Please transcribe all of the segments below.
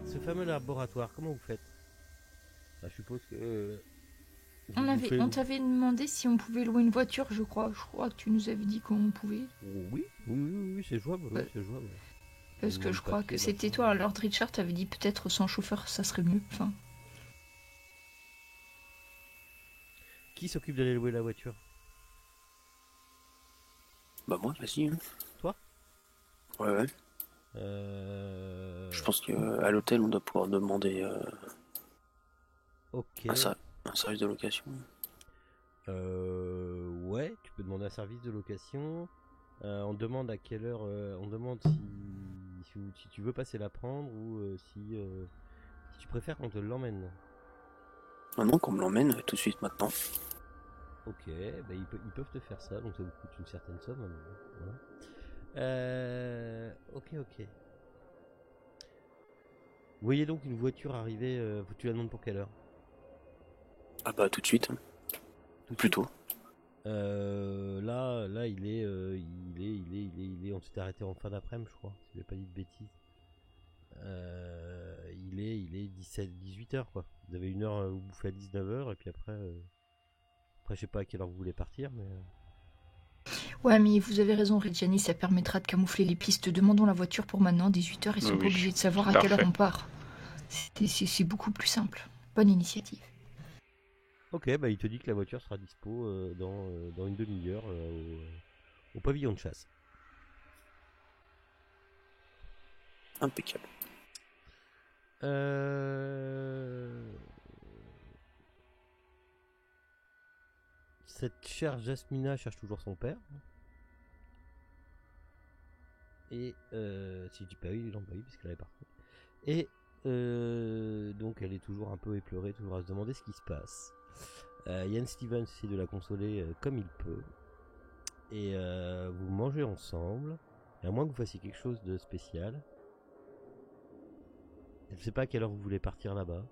ce fameux laboratoire, comment vous faites? Je suppose que On t'avait demandé si on pouvait louer une voiture, je crois. Je crois que tu nous avais dit qu'on pouvait. Oui, c'est jouable, Ouais. oui, c'est jouable. Parce que je crois que c'était machin. toi, Lord Richard, t'avais dit peut-être sans chauffeur, ça serait mieux. Enfin, Qui s'occupe d'aller louer la voiture? Bah moi, vas-y. Hein. Toi? Ouais. Je pense qu'à l'hôtel, on doit pouvoir demander Ok. un service de location. Ouais, tu peux demander un service de location. On demande à quelle heure. On demande si tu veux passer la prendre ou si tu préfères qu'on te l'emmène. Maintenant qu'on me l'emmène tout de suite maintenant. Ok, bah ils peuvent te faire ça, donc ça vous coûte une certaine somme. Voilà. Ok. Vous voyez donc une voiture arriver. Tu la demandes pour quelle heure? Ah bah tout de suite. Hein. Plutôt. Là, il est. On s'était arrêté en fin d'après-midi, je crois. Si j'ai pas dit de bêtises. Il est 17-18h quoi. Vous avez une heure où vous bouffez à 19h et puis après je sais pas à quelle heure vous voulez partir mais ouais, mais vous avez raison, Reggiani, ça permettra de camoufler les pistes. Demandons la voiture pour maintenant, 18h, ils sont pas obligés de savoir à quelle heure on part. C'est beaucoup plus simple. Bonne initiative. Ok, bah il te dit que la voiture sera dispo dans une demi-heure au pavillon de chasse. Impeccable. Cette chère Jasmina cherche toujours son père. Et si je dis pas oui, non, bah oui, puisqu'elle est partie. Et donc elle est toujours un peu éplorée, toujours à se demander ce qui se passe. Ian Stevens essaie de la consoler comme il peut. Et vous mangez ensemble. Et à moins que vous fassiez quelque chose de spécial. Je ne sais pas à quelle heure vous voulez partir là-bas.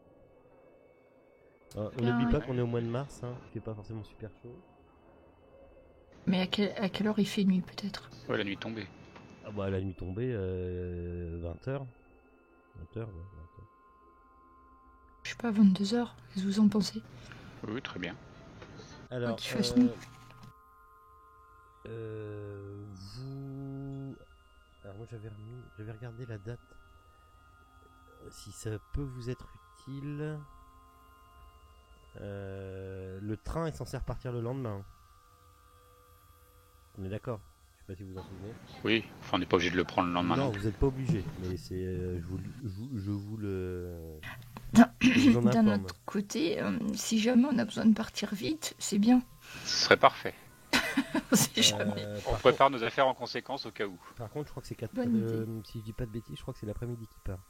On n'oublie pas qu'on est au mois de mars, hein, il fait pas forcément super chaud. Mais à quelle heure il fait nuit peut-être? Ouais, la nuit tombée. Ah bah la nuit tombée, 20h. 20h, ouais, 20h. Je sais pas, 22h, qu'est-ce que vous en pensez? Oui, très bien. Alors, qu'il fasse nuit. Alors moi j'avais regardé la date. Si ça peut vous être utile. Le train est censé repartir le lendemain. On est d'accord? Je sais pas si vous en souvenez. Oui, enfin on n'est pas obligé de le prendre le lendemain. Non, vous n'êtes pas obligé, mais c'est je vous le. D'un autre côté, si jamais on a besoin de partir vite, c'est bien. Ce serait parfait. On prépare nos affaires en conséquence au cas où. Par contre, je crois que c'est 4 si je dis pas de bêtises, je crois que c'est l'après-midi qui part.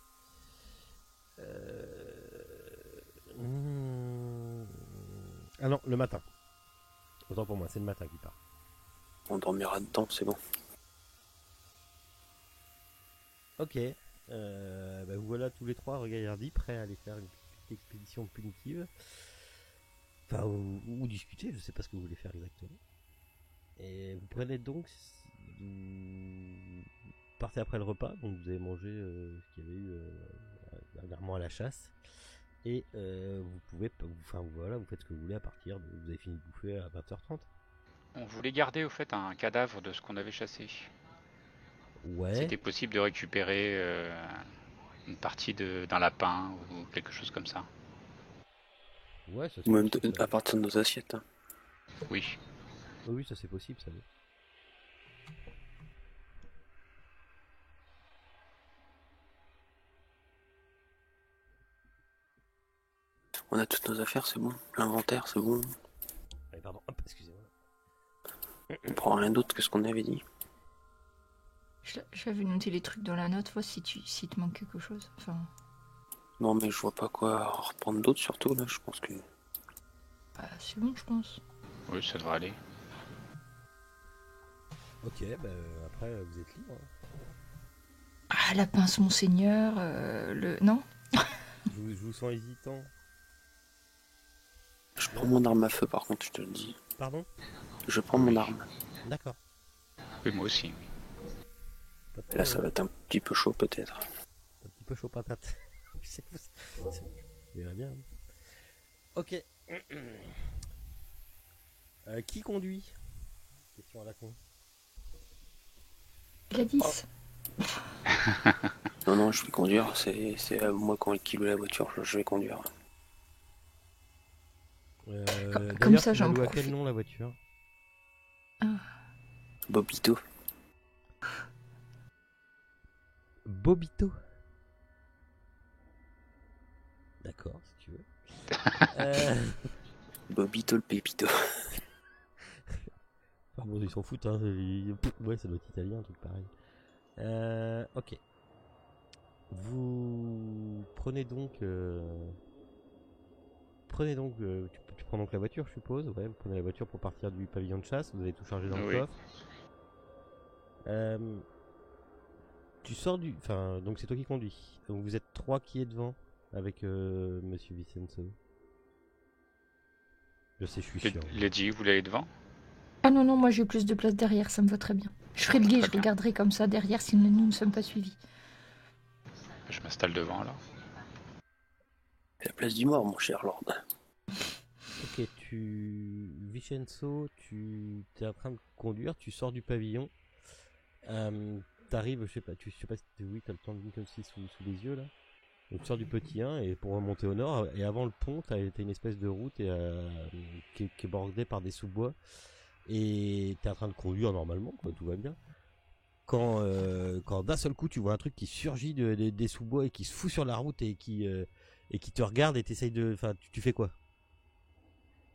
Ah non, le matin. Autant pour moi, c'est le matin qui part. On dormira dedans, c'est bon. Ok. Bah vous voilà tous les trois regaillardis, prêts à aller faire une petite expédition punitive. Enfin, ou discuter, je sais pas ce que vous voulez faire exactement. Et vous prenez donc... Vous partez après le repas, donc vous avez mangé ce qu'il y avait eu dernièrement à la chasse. Et vous pouvez... Enfin voilà, vous faites ce que vous voulez à partir de... Vous avez fini de bouffer à 20h30. On voulait garder au fait un cadavre de ce qu'on avait chassé. Ouais. C'était possible de récupérer une partie d'un lapin ou quelque chose comme ça. Ouais, ça c'est même possible, à partir de nos assiettes. Hein. Oui. Oui, ça c'est possible, ça. On a toutes nos affaires, c'est bon. L'inventaire, c'est bon. Allez, pardon, hop, excusez-moi. On prend rien d'autre que ce qu'on avait dit. J'avais noté les trucs dans la note, vois si te manque quelque chose. Enfin... Non, mais je vois pas quoi reprendre d'autre, surtout là, je pense que. Bah, c'est bon, je pense. Oui, ça devrait aller. Ok, bah après, vous êtes libre. Ah, la pince, monseigneur, Non je vous sens hésitant. Je prends mon arme à feu, par contre, je te le dis. Pardon? Je prends mon arme. D'accord. Oui, moi aussi. Là, ça va être un petit peu chaud, peut-être. Un petit peu chaud patate. Il va bien. Ok. Qui conduit? Question à la con. Gladys. Non, je vais conduire. C'est à moi qui loue la voiture. Je vais conduire. Comme ça, j'en profite. À profite. quel nom la voiture? Bobito. Bobito. D'accord, si tu veux. Bobito le pépito. Enfin bon, ils s'en foutent, hein. Ouais, ça doit être italien, un truc pareil. Ok. Vous prenez donc. Tu prends donc la voiture, je suppose. Ouais, vous prenez la voiture pour partir du pavillon de chasse. Vous avez tout chargé dans le coffre. Tu sors du. Enfin, donc c'est toi qui conduis. Donc vous êtes 3 qui est devant avec Monsieur Vincenzo. Je sais, je suis chiant. Lady, vous voulez aller devant? Ah non, moi j'ai plus de place derrière, ça me va très bien. Je ferai le guet, je regarderai comme ça derrière si nous ne sommes pas suivis. Je m'installe devant alors. C'est la place du mort, mon cher Lord. Ok, Vincenzo, tu es en train de conduire, tu sors du pavillon. T'arrives, je sais pas si oui, t'as le temps de venir comme si sous les yeux là. Donc tu sors du petit 1 et pour remonter au nord, et avant le pont, t'as une espèce de route qui est bordée par des sous-bois. Et t'es en train de conduire normalement, quoi, tout va bien. Quand d'un seul coup tu vois un truc qui surgit des sous-bois et qui se fout sur la route et qui te regarde et t'essayes de. Enfin, tu fais quoi?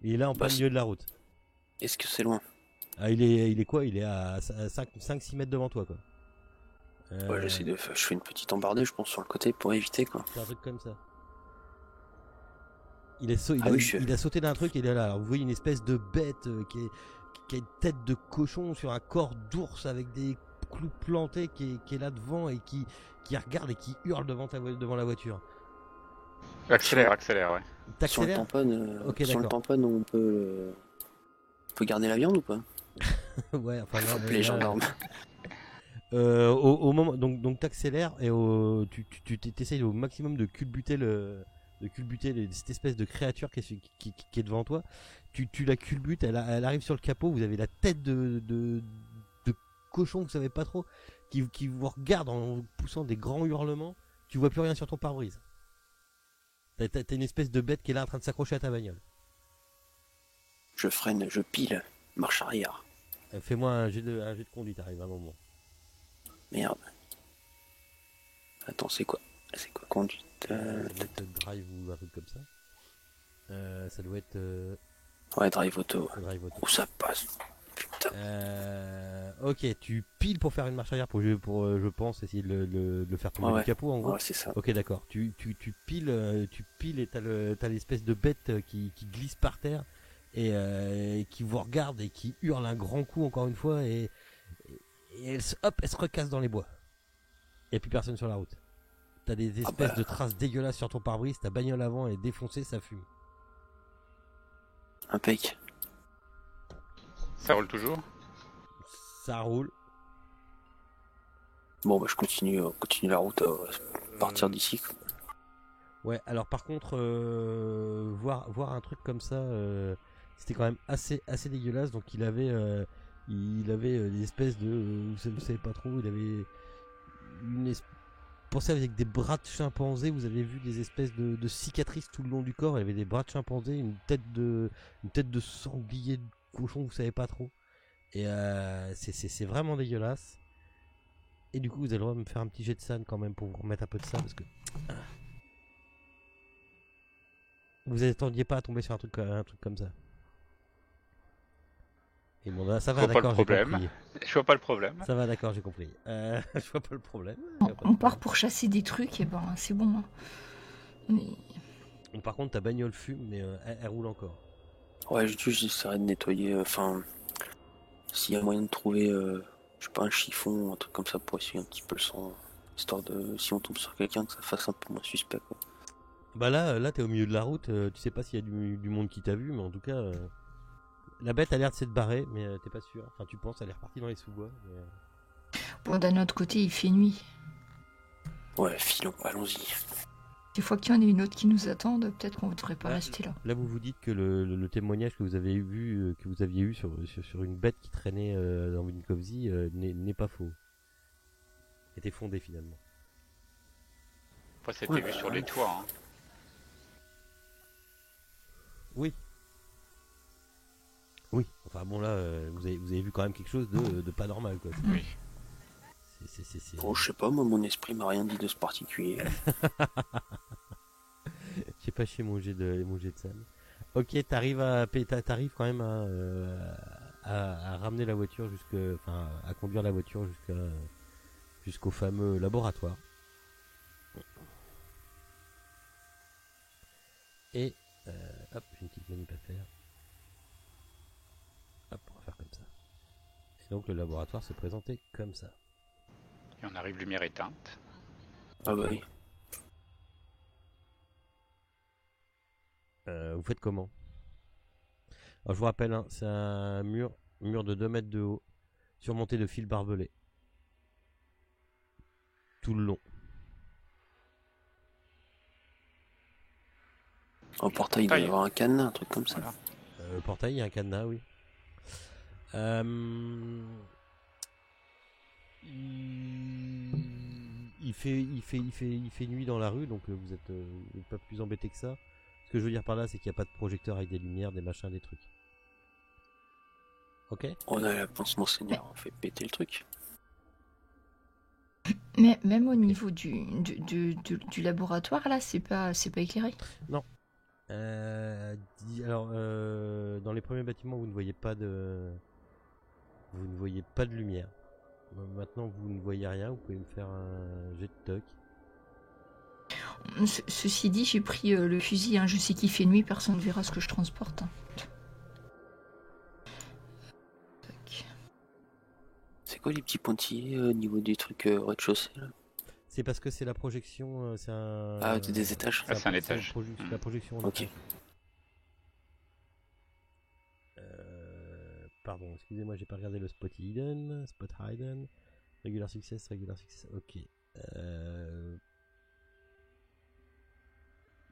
Il est là en plein milieu de la route. Est-ce que c'est loin? Il est quoi? Il est à 5-6 mètres devant toi, quoi. Ouais, je fais une petite embardée, je pense, sur le côté pour éviter, quoi. C'est un truc comme ça. Il a sauté d'un truc et il est là. Alors, vous voyez une espèce de bête qui a une tête de cochon sur un corps d'ours avec des clous plantés qui est là devant et qui regarde et qui hurle devant la voiture. Accélère, ouais. T'accélères? Sur le tamponne, on peut garder la viande ou pas? Ouais, enfin non. Les gendarmes. Au moment, donc t'accélères et tu t'essayes au maximum de culbuter cette espèce de créature qui est devant toi. Tu la culbutes, elle arrive sur le capot. Vous avez la tête de cochon, vous savez pas trop, qui vous regarde en poussant des grands hurlements. Tu vois plus rien sur ton pare-brise. T'as une espèce de bête qui est là en train de s'accrocher à ta bagnole. Je freine, je pile, marche arrière. Fais-moi un jet de conduite, arrive un moment. Merde. Attends, c'est quoi conduite drive ou un truc comme ça. Ça doit être. Ouais, drive auto. Où ça passe? Putain. Ok, tu piles pour faire une marche arrière pour je pense essayer de le faire tomber du capot en gros. Ouais, c'est ça. Ok, d'accord. Tu piles et t'as l'espèce de bête qui glisse par terre et qui vous regarde et qui hurle un grand coup encore une fois et elle se recasse dans les bois. Il n'y a plus personne sur la route. T'as des espèces de traces dégueulasses sur ton pare-brise, ta bagnole avant est défoncée, ça fume. Impec. Ça roule toujours? Ça roule. Bon, je continue la route à partir d'ici. Ouais, alors par contre, voir un truc comme ça, c'était quand même assez dégueulasse. Donc il avait des espèces de, vous savez pas trop, il avait pensez avec des bras de chimpanzé. Vous avez vu des espèces de cicatrices tout le long du corps. Il avait des bras de chimpanzé, une tête de sanglier, de cochon, vous savez pas trop. Et c'est vraiment dégueulasse. Et du coup, vous allez le droit de me faire un petit jet de sang quand même pour vous remettre un peu de ça parce que vous attendiez pas à tomber sur un truc comme ça. Et bon, là, ça va, d'accord, j'ai compris. Je vois pas le problème. Ça va, d'accord, j'ai compris. Je vois pas le problème. On part pour chasser des trucs, et ben c'est bon. Hein. Mais... Par contre, ta bagnole fume, mais elle roule encore. Ouais, j'essaierai de nettoyer. Enfin, s'il y a moyen de trouver, je sais pas, un chiffon, un truc comme ça pour essuyer un petit peu le sang, histoire de, si on tombe sur quelqu'un, que ça fasse un peu moins suspect, quoi. Bah là, t'es au milieu de la route. Tu sais pas s'il y a du monde qui t'a vu, mais en tout cas. La bête a l'air de s'être barrée, mais t'es pas sûr. Enfin, tu penses, elle est repartie dans les sous-bois. Mais... Bon, d'un autre côté, il fait nuit. Ouais, filons, allons-y. Des fois qu'il y en a une autre qui nous attend, peut-être qu'on ne devrait pas rester là. Là, vous vous dites que le témoignage que vous avez vu, que vous aviez eu sur une bête qui traînait dans Winkovsky n'est pas faux. Était fondé finalement. Après, c'était vu sur les toits. Hein. Oui. Oui. Enfin bon là, vous avez vu quand même quelque chose de pas normal quoi. Oui. Oh, je sais pas, moi mon esprit m'a rien dit de ce particulier. J'ai pas chié mon jet de sable. Ok, t'arrives quand même à ramener la voiture à conduire la voiture jusqu'au fameux laboratoire. Et hop, j'ai une petite manip à faire. Hop, on va faire comme ça. Et donc le laboratoire se présentait comme ça. Et on arrive lumière éteinte. Ah bah oui. Vous faites comment? Alors, je vous rappelle, hein, c'est un mur de 2 mètres de haut, surmonté de fils barbelés. Tout le long. Au portail, il doit y avoir un cadenas, un truc comme ça. Voilà. Au portail, il y a un cadenas, oui. Il fait nuit dans la rue, donc vous êtes pas plus embêté que ça. Ce que je veux dire par là, c'est qu'il n'y a pas de projecteur avec des lumières, des machins, des trucs. Ok? On a la pense monseigneur, on fait péter le truc. Mais même au niveau du laboratoire, là, c'est pas éclairé. Non. Alors, dans les premiers bâtiments, vous ne voyez pas de lumière. Maintenant, vous ne voyez rien. Vous pouvez me faire un jet de toc. Ceci dit, j'ai pris le fusil. Hein. Je sais qu'il fait nuit, personne ne verra ce que je transporte. Hein. C'est quoi les petits pointillés au niveau des trucs rez-de-chaussée là? C'est parce que c'est la projection. C'est un. Ah, des étages. C'est un étage. C'est la projection. Ok. Pardon, excusez-moi, j'ai pas regardé le spot hidden. Regular success. Ok.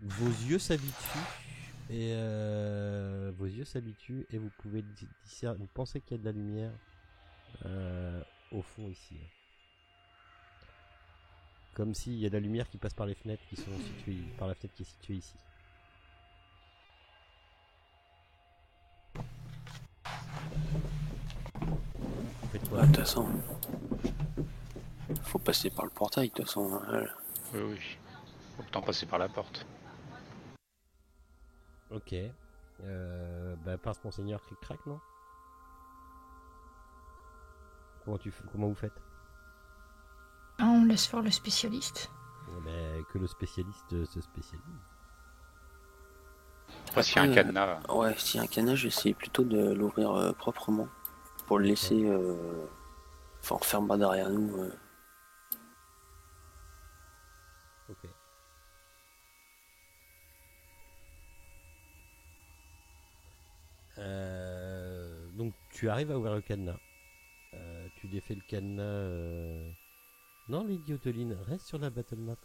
Vos yeux s'habituent et vous pouvez discerner. Vous pensez qu'il y a de la lumière au fond ici. Comme s'il y a de la lumière qui passe par les fenêtres qui sont situées, par la fenêtre qui est située ici. De toute façon, faut passer par le portail, de toute façon. Oui. Autant passer par la porte. Ok. Passe monseigneur cric-crac, non? Comment vous faites? Ah, on laisse faire le spécialiste. Que le spécialiste se spécialise. Après, s'il y a un cadenas. Ouais, s'il y a un cadenas, j'essaie plutôt de l'ouvrir proprement. Pour le laisser refermer derrière nous. Ok. Donc tu arrives à ouvrir le cadenas. Tu défais le cadenas. Non, l'idiotoline, reste sur la battle map.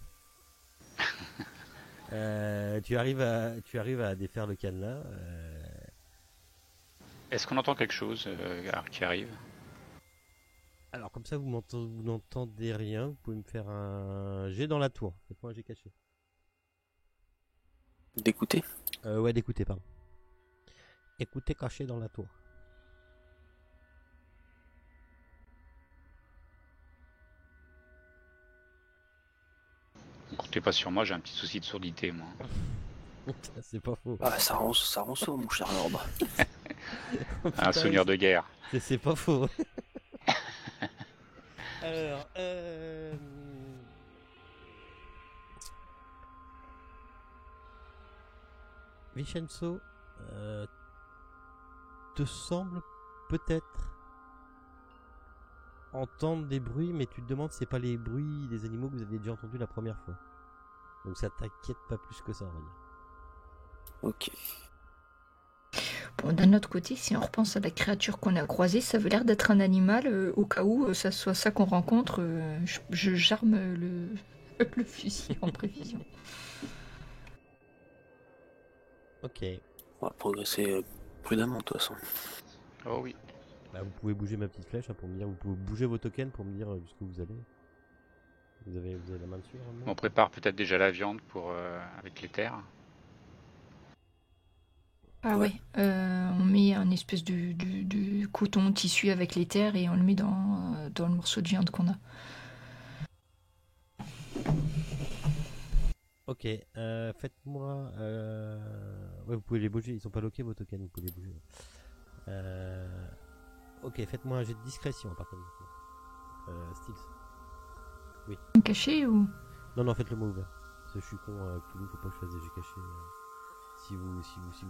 Tu arrives à défaire le cadenas. Est-ce qu'on entend quelque chose qui arrive? Alors comme ça, vous n'entendez rien. Vous pouvez me faire un jet dans la tour. Faites-moi un jet caché. D'écouter? Ouais, d'écouter, pardon. Écoutez caché dans la tour. Comptez pas sur moi, j'ai un petit souci de surdité, moi. C'est pas faux. Ah, ça rend sourd, mon cher Lord. Un souvenir de guerre. C'est pas faux. Alors, Vincenzo, te semble peut-être entendre des bruits, mais tu te demandes si c'est pas les bruits des animaux que vous aviez déjà entendus la première fois. Donc ça t'inquiète pas plus que ça, on va dire. Ok. Bon, d'un autre côté, si on repense à la créature qu'on a croisée, ça avait l'air d'être un animal. Au cas où ça soit ça qu'on rencontre, j'arme Le fusil en prévision. Ok. On va progresser prudemment de toute façon. Oh oui. Bah, vous pouvez bouger ma petite flèche hein, pour me dire. Vous pouvez bouger vos tokens pour me dire jusqu'où vous allez. Vous avez la main dessus vraiment On prépare peut-être déjà la viande pour avec les terres. Ah ouais, on met un espèce de coton tissu avec les terres et on le met dans le morceau de viande qu'on a. Ok, faites-moi... Ouais, vous pouvez les bouger, ils sont pas loqués vos tokens, vous pouvez les bouger. Ok, faites-moi un jet de discrétion à partir de maintenant. Stills. Caché ou... Non, faites-le moi ouvert. Parce que je suis con, Cthulhu, faut pas que je fasse des jets cachés. Si vous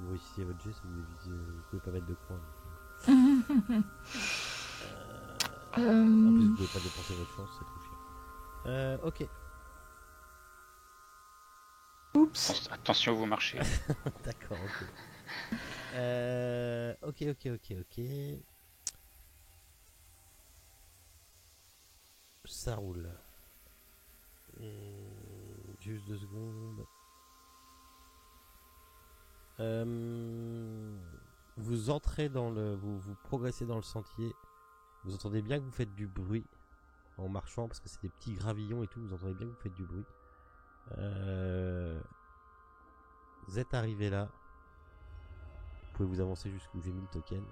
réussissez votre jet, vous pouvez pas mettre de croix. En plus, vous pouvez pas dépenser votre chance, c'est trop chiant. Ok. Oups. Attention, vous marchez. D'accord, ok. Ok. Ça roule. Juste 2 secondes. Vous entrez dans le... Vous progressez dans le sentier. Vous entendez bien que vous faites du bruit en marchant parce que c'est des petits gravillons et tout. Vous entendez bien que vous faites du bruit. Vous êtes arrivé là. Vous pouvez vous avancer jusqu'où j'ai mis le token.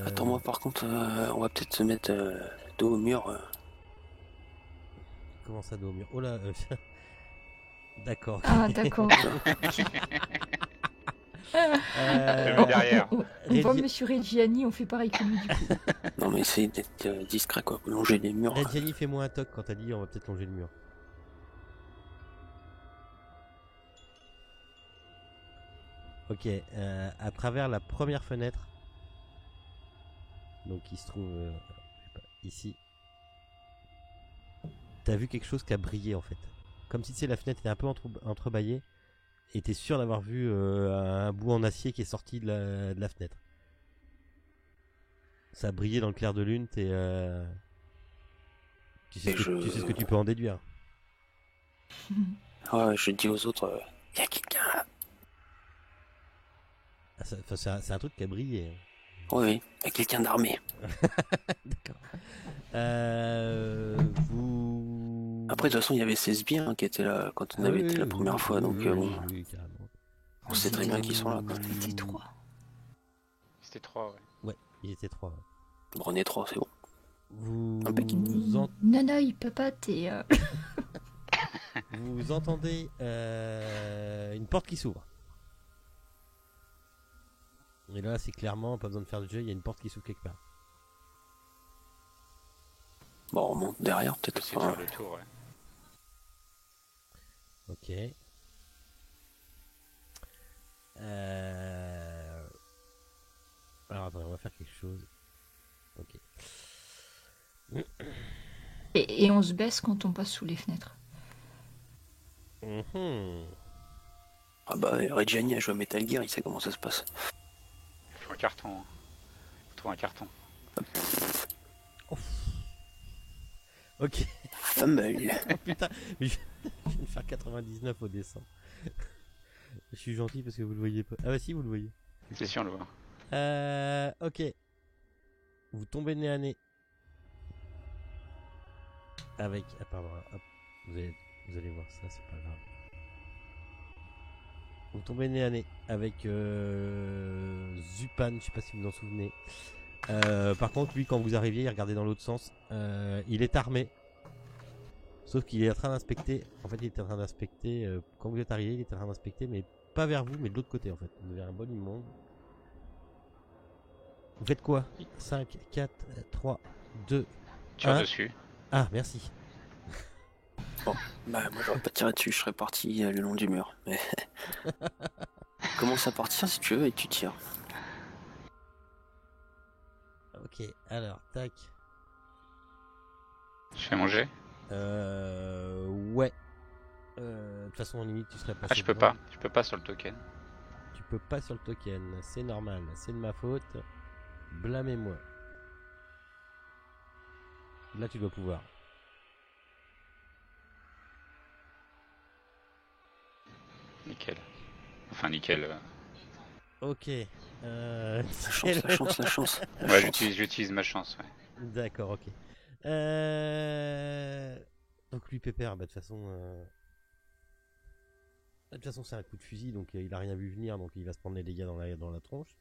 Attends, moi par contre, on va peut-être se mettre dos au mur. Comment ça, dos au mur? Oh là, d'accord. Ah, d'accord. Derrière. On voit Monsieur Reggiani, on fait pareil que lui du coup. Non mais essayez d'être discret quoi, longer les murs. Reggiani, fais-moi un toc quand t'as dit on va peut-être longer le mur. Ok, à travers la première fenêtre, donc qui se trouve ici, t'as vu quelque chose qui a brillé en fait. Comme si la fenêtre était un peu entrebâillée et t'es sûr d'avoir vu un bout en acier qui est sorti de la fenêtre. Ça a brillé dans le clair de lune, tu sais ce que tu peux en déduire. Ouais, je dis aux autres, y a quelqu'un là. Ah, c'est un truc qui a brillé. Oui, y a quelqu'un d'armé. D'accord. Vous... Après, de toute façon, il y avait ces sbires qui étaient là quand on avait été la première fois, donc bon. Oui, carrément. On sait très bien qu'ils sont là. Quoi. C'était 3. C'était 3, ouais. Ouais, il était 3. Bon, on est 3, c'est bon. Vous Nana, il peut pas, t'es... Vous entendez une porte qui s'ouvre. Et là, c'est clairement, pas besoin de faire de jeu, il y a une porte qui s'ouvre quelque part. Bon, on monte derrière, peut-être. C'est faire le tour, ouais. Ok. Alors, attendez, on va faire quelque chose. Ok. Et on se baisse quand on passe sous les fenêtres. Ah bah, Reggiani a joué à Metal Gear, il sait comment ça se passe. Il faut un carton. Il faut trouver un carton. Ok. Fumble. Oh, putain, mais je viens de faire 99 au dessin. Je suis gentil parce que vous le voyez pas. Ah bah si, vous le voyez. C'est sûr, on le voit. Ok. Vous tombez nez à nez. Avec... Ah pardon, hop. Vous allez voir ça, c'est pas grave. Vous tombez nez à nez avec Zupan, je sais pas si vous vous en souvenez. Par contre, lui, quand vous arriviez, il regardait dans l'autre sens. Il est armé. Sauf qu'il est en train d'inspecter. En fait, il était en train d'inspecter. Quand vous êtes arrivé, il était en train d'inspecter, mais pas vers vous, mais de l'autre côté en fait. Vous avez un bon immonde. Vous faites quoi? 5, 4, 3, 2, Tire 1. dessus. Ah, merci. Bon, bah moi j'aurais pas tiré dessus, je serais parti le long du mur. Mais... Commence à partir si tu veux et tu tires. Ok, alors, tac. Je fais manger. Ouais. De toute façon, en limite, tu serais pas. Ah, je peux pas. Je peux pas sur le token. Tu peux pas sur le token, c'est normal, c'est de ma faute. Blâmez-moi. Là, tu dois pouvoir. Nickel. Enfin, nickel. Ok. La chance, la chance. Ouais, j'utilise ma chance, ouais. D'accord, ok. Donc lui, Pépère, de toute façon... De toute façon, c'est un coup de fusil, donc il a rien vu venir, donc il va se prendre les dégâts dans la tronche.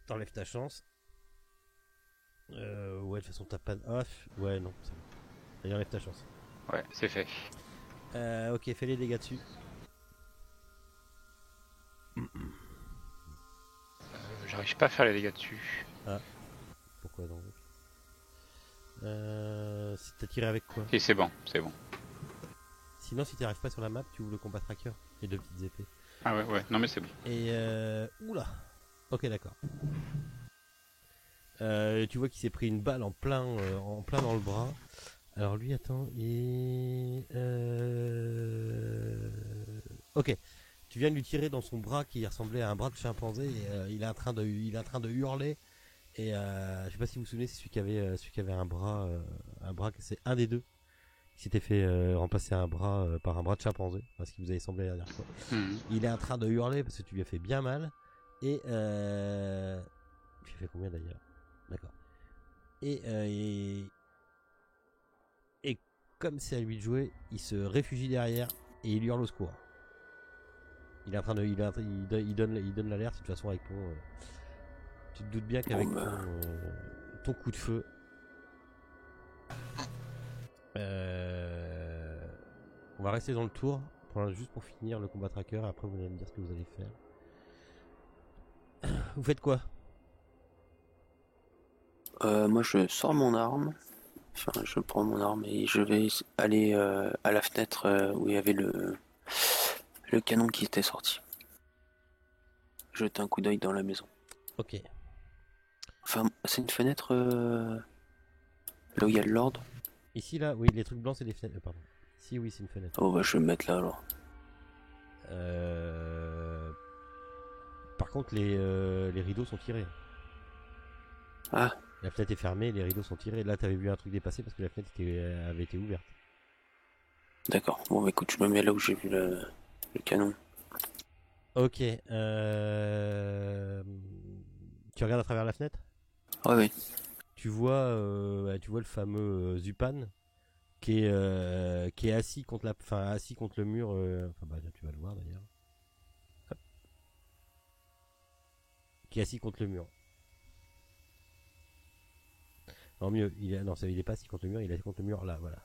T'enlèves ta chance. Ouais, de toute façon, t'as pas de... Ah, ouais, non, c'est bon. Allez, enlève ta chance. Ouais, c'est fait. Ok, fais les dégâts dessus. J'arrive pas à faire les dégâts dessus. Ah, pourquoi donc t'as tiré avec quoi? Et c'est bon, c'est bon. Sinon, si t'y arrives pas sur la map, tu ouvres le combat tracker. Les 2 petites épées. Ah ouais, non mais c'est bon. Et oula. Ok, d'accord. Tu vois qu'il s'est pris une balle en plein dans le bras. Alors lui, attends, ok. Tu viens de lui tirer dans son bras qui ressemblait à un bras de chimpanzé. Et, il est en train de hurler. Et je sais pas si vous vous souvenez, c'est celui qui avait un bras, c'est un des deux qui s'était fait remplacer un bras par un bras de chimpanzé, parce qu'il vous avait semblé la dernière fois. Il est en train de hurler parce que tu lui as fait bien mal. Et tu as fait combien d'ailleurs? D'accord. Et comme c'est à lui de jouer, il se réfugie derrière et il hurle au secours. Il est en train de, il donne l'alerte. De toute façon, avec ton, tu te doutes bien qu'avec ton coup de feu, on va rester dans le tour juste pour finir le combat tracker. Après, vous allez me dire ce que vous allez faire. Vous faites quoi? Moi, je sors mon arme. Enfin, je prends mon arme et je vais aller à la fenêtre où il y avait le canon qui était sorti. Jeter un coup d'œil dans la maison. Ok. Enfin, c'est une fenêtre là où il y a de l'ordre. Ici, là, oui, les trucs blancs, c'est des fenêtres. Pardon. Si, oui, c'est une fenêtre. Oh, bah, je vais me mettre là alors. Par contre, les rideaux sont tirés. Ah. La fenêtre est fermée, les rideaux sont tirés. Là, t'avais vu un truc dépasser parce que la fenêtre avait été ouverte. D'accord. Bon, bah, écoute, je me mets là où j'ai vu le canon. Ok. Tu regardes à travers la fenêtre? Ouais, oui. Tu vois le fameux Zupan qui est assis contre le mur. Tu vas le voir d'ailleurs. Hop. Qui est assis contre le mur. Non, mieux, il est pas assis contre le mur, il est assis contre le mur là, voilà.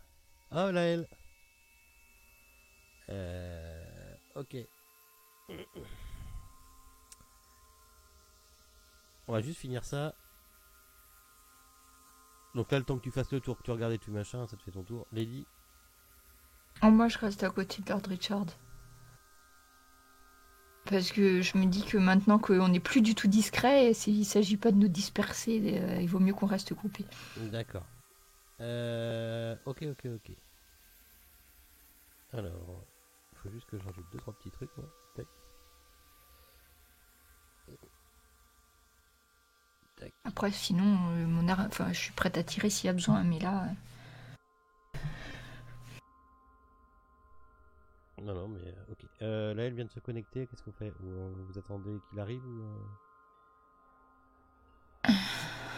Ah, là, elle. Ok. On va juste finir ça. Donc là, le temps que tu fasses le tour, que tu regardes et tu machin, ça te fait ton tour. Lady? Moi, je reste à côté de Lord Richard. Parce que je me dis que maintenant qu'on n'est plus du tout discret, il ne s'agit pas de nous disperser, il vaut mieux qu'on reste groupés. D'accord. Ok. Alors, il faut juste que j'ajoute 2-3 petits trucs, moi. Tac. Après, sinon, mon arme, je suis prête à tirer s'il y a besoin, mais là... Non, mais ok. Là, elle vient de se connecter. Qu'est-ce qu'on fait? Vous attendez qu'il arrive ou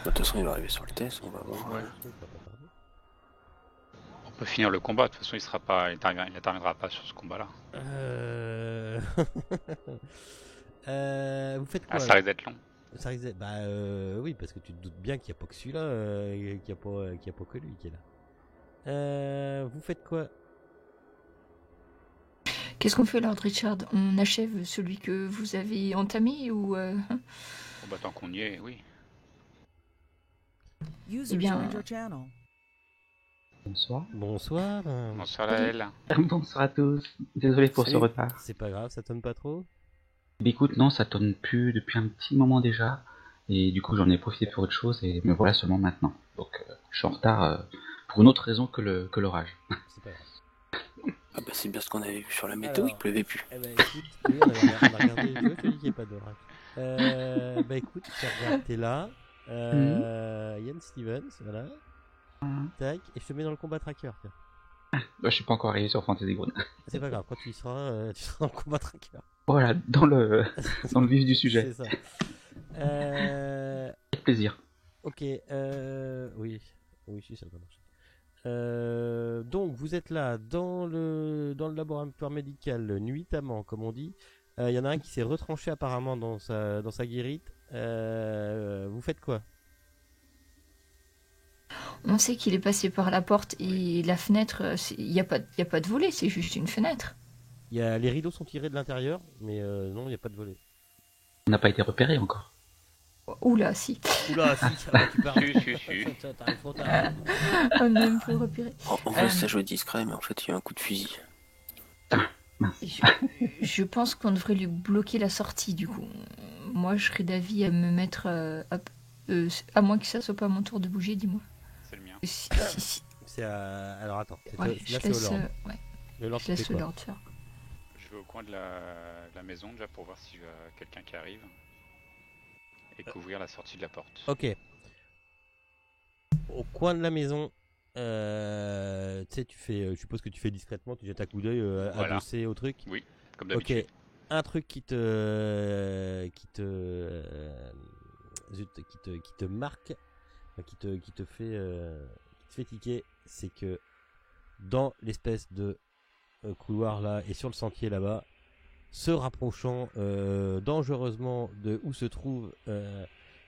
De toute façon, il va arriver sur le test, on va voir. Ouais. On peut finir le combat. De toute façon, il n'interviendra pas sur ce combat-là. Vous faites quoi? Ah, ça risque d'être long. Ça risque d'être... oui, parce que tu te doutes bien qu'il n'y a pas que celui-là, qu'il n'y a pas que lui qui est là. Vous faites quoi? Qu'est-ce qu'on fait, Lord Richard? On achève celui que vous avez entamé ou... Bon, bah, tant qu'on y est, oui. Eh bien... Bonsoir. Bonsoir. Bonsoir Laël. Bonsoir à tous. Désolé pour ce retard. C'est pas grave, ça tonne pas trop? Écoute, non, ça tonne plus depuis un petit moment déjà. Et du coup, j'en ai profité pour autre chose et me voilà seulement maintenant. Donc, je suis en retard pour une autre raison que l'orage. C'est pas grave. Ah bah c'est bien ce qu'on avait vu sur la météo, il pleuvait plus. Eh bah écoute, oui, on a regardé les jeux, je te dis qu'il n'y a pas d'orage. Bah écoute, t'es là. Ian Stevens, voilà. Tac, et je te mets dans le combat tracker. Tiens. Je suis pas encore arrivé sur Fantasy Ground. C'est pas grave, quand tu y seras, tu seras en combat tracker. Voilà, dans le vif du sujet. C'est ça. Avec plaisir. Ok, oui, si ça va marcher. Donc vous êtes là dans le laboratoire médical nuitamment, comme on dit. Il y en a un qui s'est retranché apparemment dans sa guérite. Vous faites quoi? On sait qu'il est passé par la porte et la fenêtre. Il n'y a pas de volet, c'est juste une fenêtre. Les rideaux sont tirés de l'intérieur, mais non, il n'y a pas de volet. On n'a pas été repéré encore. Oula, si. Oula, si, tu parles. Si. T'arrives trop tard. On aime pour repérer. En fait, ça jouait discret, mais en fait, il y a eu un coup de fusil. Je pense qu'on devrait lui bloquer la sortie, du coup. Moi, je serais d'avis à me mettre... à moins que ça soit pas mon tour de bouger, dis-moi. C'est le mien. Si. Alors attends, Ouais, là c'est au Lord. ouais, Le Lord, je laisse tu fais le quoi? Lord faire. Je vais au coin de la maison déjà pour voir si je vois quelqu'un qui arrive. Et couvrir la sortie de la porte. Ok. Au coin de la maison, tu sais, je suppose que tu fais discrètement, tu jettes un coup d'œil Voilà. adossé au truc. Oui, comme d'habitude. Ok. Un truc qui te marque, qui te fait tiquer, c'est que dans l'espèce de couloir là et sur le sentier là-bas, se rapprochant dangereusement de où se trouve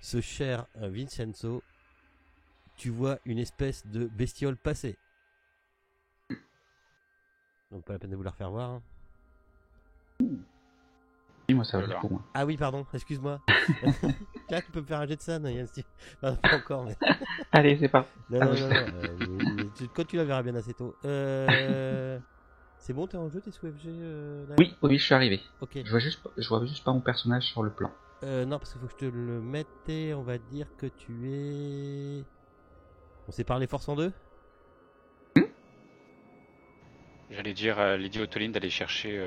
ce cher Vincenzo, tu vois une espèce de bestiole passer. Donc pas la peine de vous la refaire voir. Hein. Dis-moi ça va pour moi. Ah oui, pardon, excuse-moi. Là, tu peux me faire un jet de ça, non, Yann, pas encore, mais... Allez, c'est parti. Non. Quand tu la verras bien assez tôt. C'est bon, t'es en jeu, t'es sous FG là Oui, je suis arrivé. Ok. Je vois juste pas mon personnage sur le plan. Non, parce qu'il faut que je te le mette et on va dire que tu es... On s'est parlé force en deux. J'allais dire à Lydie Ottoline d'aller chercher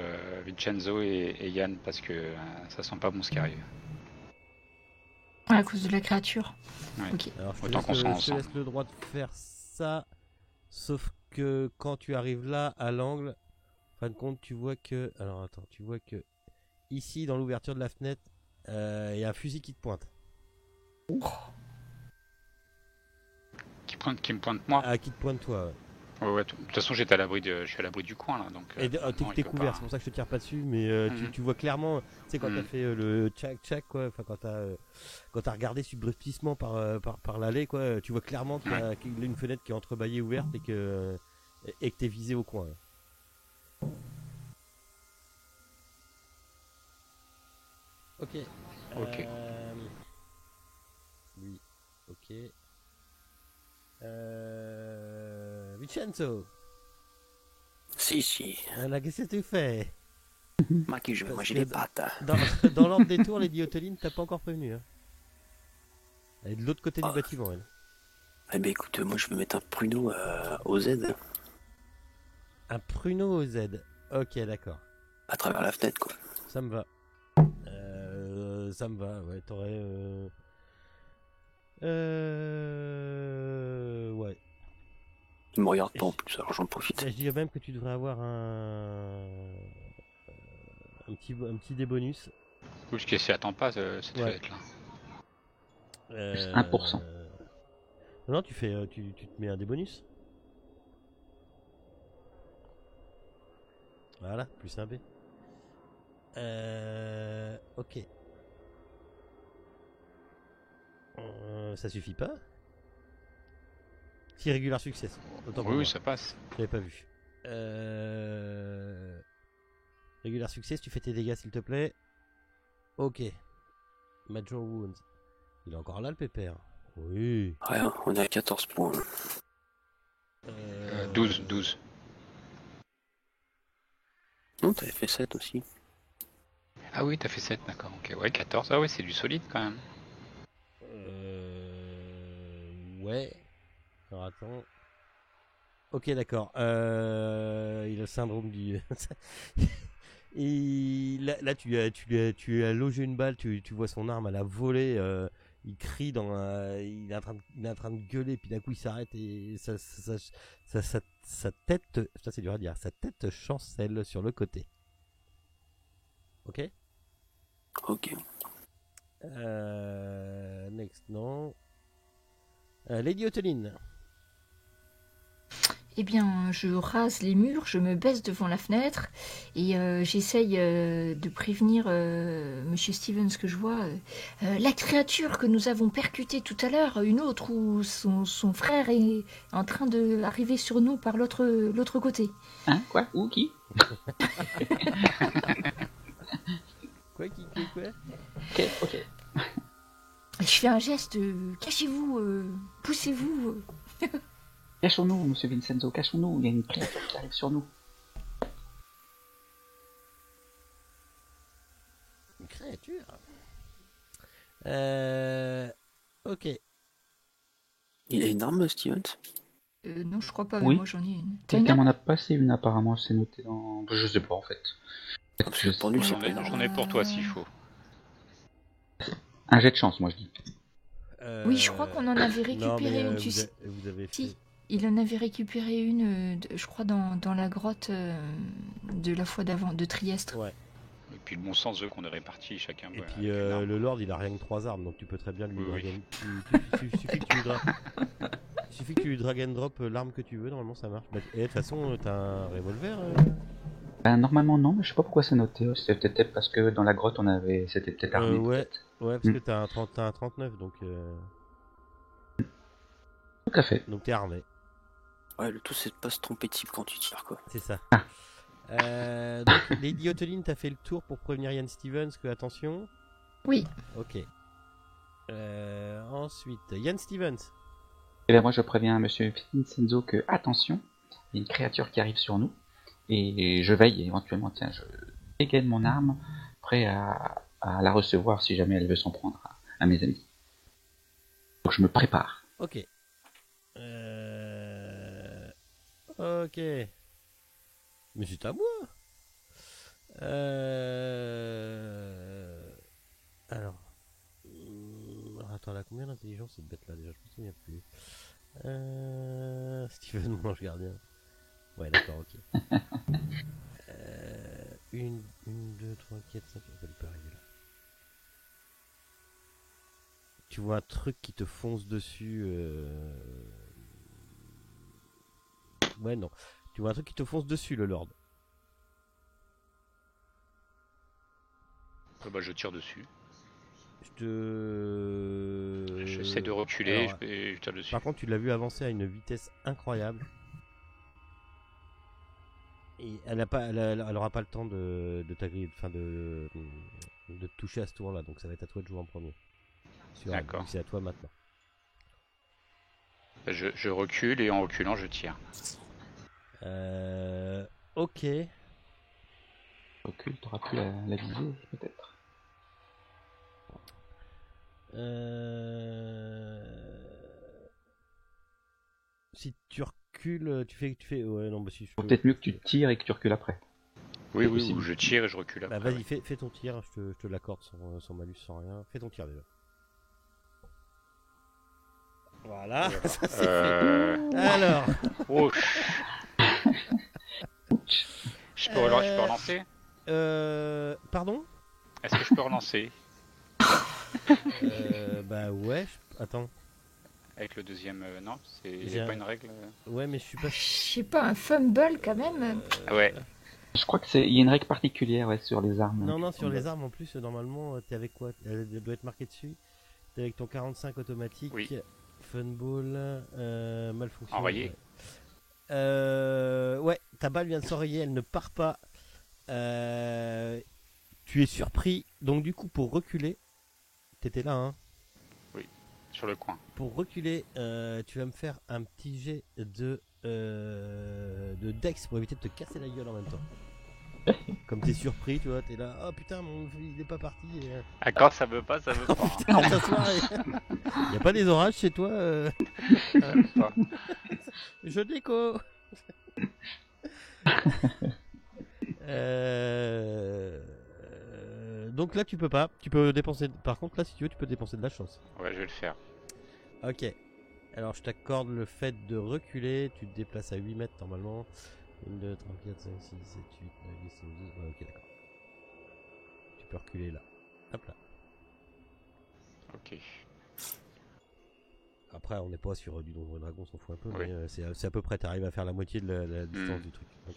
Vincenzo et Yann parce que ça sent pas bon ce qui arrive. À cause de la créature. Ouais. Ok. Alors je te Autant qu'on soit laisse ensemble. le droit de faire ça, sauf que quand tu arrives là, à l'angle, en fin de compte, tu vois que... Alors attends, tu vois que ici, dans l'ouverture de la fenêtre, il y a un fusil qui te pointe. Qui me pointe moi. Ah, qui te pointe toi, ouais. Ouais, de toute façon, je suis à l'abri du coin là, donc. Et non, t'es il peut couvert, pas. c'est pour ça que je te tire pas dessus, mais tu vois clairement, tu sais, quand t'as fait le tchak quoi, enfin quand t'as regardé subrepticement par l'allée, quoi, tu vois clairement qu'il y a une fenêtre qui est entrebâillée ouverte et que t'es visé au coin. Ok. Ok. Oui, ok. Vincenzo, Si. là, qu'est-ce que tu fais? Moi qui je veux, moi j'ai Parce les que pattes. Dans l'ordre des tours, Lady Ottoline t'as pas encore prévenu. Hein. Elle est de l'autre côté du bâtiment, elle. Eh ben écoute, moi je vais mettre un pruneau au Z. Un pruneau au Z. Ok, d'accord. À travers la fenêtre, quoi. Ça me va. Ça me va, ouais, t'aurais... Ouais. Il me regarde pas en plus, alors j'en profite. Je dirais même que tu devrais avoir un petit des bonus. Oui, parce que s'y attend pas cette fenêtre là. 1%. Non, tu te mets un des bonus. Voilà, plus un B. Ok. Ça suffit pas. Si régulier succès. Autant pour moi. Oui, ça passe. Je l'avais pas vu. Régulier succès, tu fais tes dégâts s'il te plaît. Ok. Major Wounds. Il est encore là le pépère. Oui. Ouais, on est à 14 points. 12. Non, t'avais fait 7 aussi. Ah oui, t'as fait 7, d'accord. Ok, ouais, 14. Ah ouais, c'est du solide quand même. Ouais. Alors attends. Ok, d'accord. Il a le syndrome du. Et là, tu lui as logé une balle. Tu vois son arme à la volée. Il crie il est en train de gueuler. Puis d'un coup, il s'arrête et ça sa tête, ça c'est dur à dire, sa tête chancelle sur le côté. Ok. Ok. Next, non. Lady Oteline. Eh bien, je rase les murs, je me baisse devant la fenêtre et j'essaye de prévenir Monsieur Stevens que je vois. La créature que nous avons percutée tout à l'heure, une autre où son frère est en train d'arriver sur nous par l'autre côté. Hein? Quoi? Où? Qui? Quoi? Ok. Je fais un geste, cachez-vous, poussez-vous. Cachons-nous, monsieur Vincenzo, cachons-nous, il y a une créature qui arrive sur nous. Une créature. Ok. Il a une arme, Stevens? Non, je crois pas, Oui. mais moi j'en ai une. Quelqu'un m'en a passé une apparemment, c'est noté dans... Je sais pas en fait. Pendu, c'est pas J'en ai pour toi s'il faut. Un jet de chance, moi je dis. Oui, je crois qu'on en avait récupéré une. Vous avez fait... Si, il en avait récupéré une, je crois, dans la grotte de la fois d'avant, de Trieste. Ouais. Et puis le bon sens qu'on est répartis chacun. Et ouais, puis avec une arme. le Lord il a rien que 3 armes donc tu peux très bien lui Oui, drag oui. suffit que tu lui drag and drop l'arme que tu veux, normalement ça marche. Et de toute façon t'as un revolver Ben, normalement non, mais je sais pas pourquoi c'est noté. C'est peut-être parce que dans la grotte on avait... C'était peut-être armé. ouais. Peut-être. Ouais parce que t'as un 39 donc Tout à fait. t'es armé. Ouais, le tout c'est de pas se tromper de cible quand tu tires, quoi. C'est ça. Ah. Donc Lady Oteline t'as fait le tour pour prévenir Ian Stevens que attention. Oui. Ok. Ensuite Ian Stevens. Et bien moi je préviens monsieur Vincenzo que attention, il y a une créature qui arrive sur nous. Et je veille, et éventuellement, tiens, je dégaine mon arme, prêt à la recevoir si jamais elle veut s'en prendre à mes amis. Donc je me prépare. Ok. Ok. Mais c'est à moi. Alors. Attends, elle a combien d'intelligence cette bête là déjà? Je me souviens plus. Steven mange gardien. Ouais, d'accord, ok. 1, 2, 3, 4, 5. Elle peut arriver là. Tu vois un truc qui te fonce dessus. Ouais, non. Tu vois un truc qui te fonce dessus, le Lord. Bah, je tire dessus. J'essaie de reculer. Alors, je tire dessus. Par contre, tu l'as vu avancer à une vitesse incroyable. Et elle aura pas le temps de te toucher à ce tour-là. Donc ça va être à toi de jouer en premier. D'accord. C'est à toi maintenant. Je recule et en reculant, je tire. Ok. Recule, t'auras pu la viser peut-être. Si tu recules, tu fais. Ouais, non, bah si je peux. Peut-être mieux que tu tires et que tu recules après. Oui, ou je tire et je recule après. Bah vas-y, fais ton tir, je te l'accorde sans malus, sans rien. Fais ton tir déjà. Voilà, ça c'est fait. Alors. Oh. Je peux relancer? Pardon? Est-ce que je peux relancer? Bah ouais, attends. Avec le deuxième, non? C'est pas une règle? Ouais, mais je sais pas, un fumble quand même. Ouais. Je crois qu'il y a une règle particulière sur les armes. Non, sur les armes en plus, normalement, t'es avec quoi? Elle doit être marquée dessus. T'es avec ton 45 automatique. Oui. Funball, malfonction. Enrayé. Ouais, ta balle vient de s'enrayer, elle ne part pas. Tu es surpris, donc du coup, pour reculer, t'étais là, hein? Oui, sur le coin. Pour reculer, tu vas me faire un petit jet de Dex pour éviter de te casser la gueule en même temps. Comme t'es surpris, tu vois, t'es là, oh putain, il est pas parti. Ah, quand ça veut pas, ça veut pas. Putain, y a pas des orages chez toi Je déco. Donc là tu peux pas. Tu peux dépenser. Par contre là si tu veux tu peux dépenser de la chance. Ouais, je vais le faire. Ok. Alors je t'accorde le fait de reculer, tu te déplaces à 8 mètres normalement. 1, 2, 3, 4, 5, 6, 7, 8, 9, 10, 11, 12. Ouais, ok, d'accord. Tu peux reculer là. Hop là. Ok. Après, on n'est pas sur du Donjon et Dragon, on s'en fout un peu, Oui. mais c'est à peu près, t'arrives à faire la moitié de la distance du truc. Ok.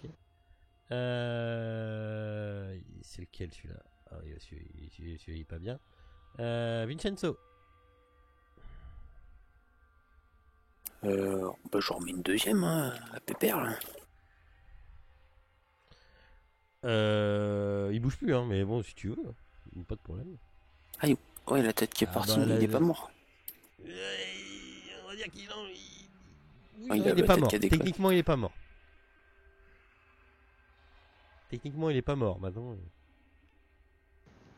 C'est lequel celui-là? Ah oui, celui-là il est pas bien. Vincenzo. J'en remets une deuxième, hein, à Pépère, là. Il bouge plus, hein, mais bon, si tu veux, pas de problème. Ouais, la tête qui est partie, mais il est pas mort. On va dire qu'il Ah, il il a est la pas tête mort. qui a décollé. Techniquement, il est pas mort. Techniquement, il est pas mort. Maintenant,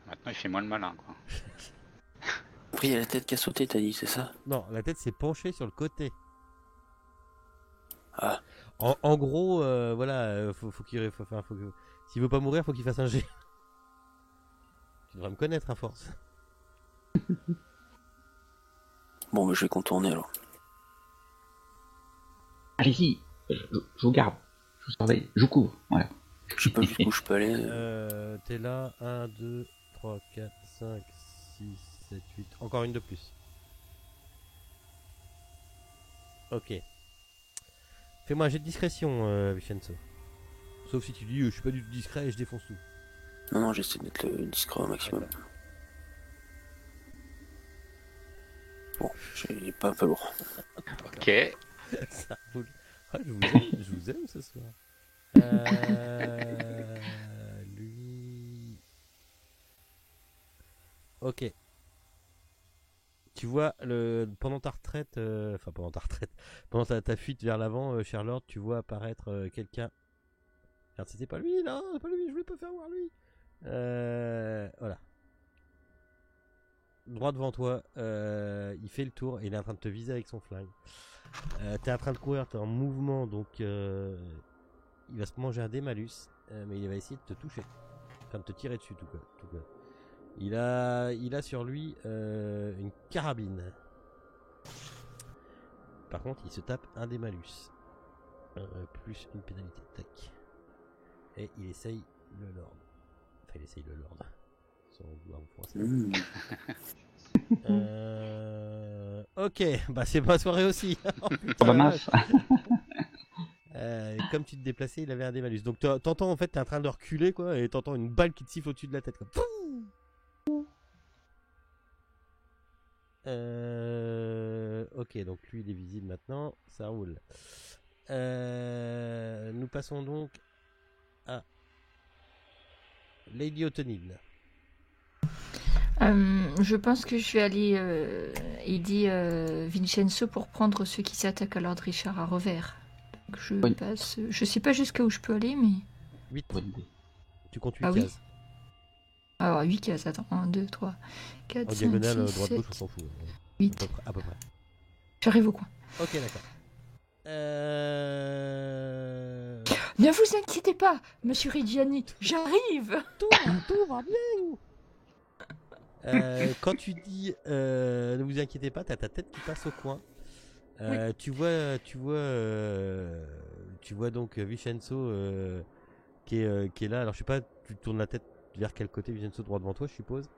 Maintenant, il fait moins le malin, quoi. Après, il y a la tête qui a sauté, t'as dit, c'est ça? non, la tête s'est penchée sur le côté. Ah, En gros, voilà, faut qu'il, enfin, faut que, s'il veut pas mourir, faut qu'il fasse un jet. Tu devrais me connaître à force. bon, je vais contourner alors. Allez-y, je vous garde, je vous surveille, je vous couvre, voilà. Je sais pas jusqu'où je peux aller. T'es là, 1, 2, 3, 4, 5, 6, 7, 8. Encore une de plus. Ok. Fais-moi un jet de discrétion, Vincenzo. Sauf si tu dis, je suis pas du tout discret et je défonce tout. Non, j'essaie d'être discret au maximum. Bon, j'ai pas un peu lourd. Ok. Ça roule. Ah, je vous aime ce soir. Lui. Ok. Tu vois, pendant ta retraite, pendant ta fuite vers l'avant, Charlotte, tu vois apparaître quelqu'un. Merde, c'était pas lui, là, c'est pas lui, je voulais pas faire voir lui. Voilà. Droit devant toi, il fait le tour et il est en train de te viser avec son flingue. T'es en train de courir, t'es en mouvement, donc il va se manger un dé malus, mais il va essayer de te toucher. Enfin, de te tirer dessus, tout cas. Il a sur lui une carabine. Par contre, il se tape un dé malus. Plus une pénalité. Tac. Et il essaye le lord. Enfin, il essaye le lord. Sans vouloir me froisser. Ok, bah c'est ma soirée aussi. Oh, putain, Oh bah mince. comme tu te déplaçais, il avait un dé malus. Donc t'entends en fait, t'es en train de reculer quoi, et t'entends une balle qui te siffle au-dessus de la tête. Comme... Ok, donc lui il est visible maintenant, ça roule. Nous passons donc à Lady O'Tonnell. Je pense que je vais aller aider Vincenzo pour prendre ceux qui s'attaquent à Lord Richard à revers. Donc Oui. passe. Je sais pas jusqu'à où je peux aller, mais. 8. Bonne idée. Tu comptes 8 Ah oui. cases. Alors 8 cases, attends. 1, 2, 3, 4, En 5, diagonale, 6, droite-gauche, 7, on s'en fout. 8. À peu près. J'arrive au coin. Ok, d'accord. Ne vous inquiétez pas, monsieur Reggiani, j'arrive. Tout va bien. Quand tu dis ne vous inquiétez pas, t'as ta tête qui passe au coin. Oui. Tu vois donc Vincenzo qui est là. Alors je sais pas, tu tournes la tête vers quel côté? Vincenzo, droit devant toi, je suppose.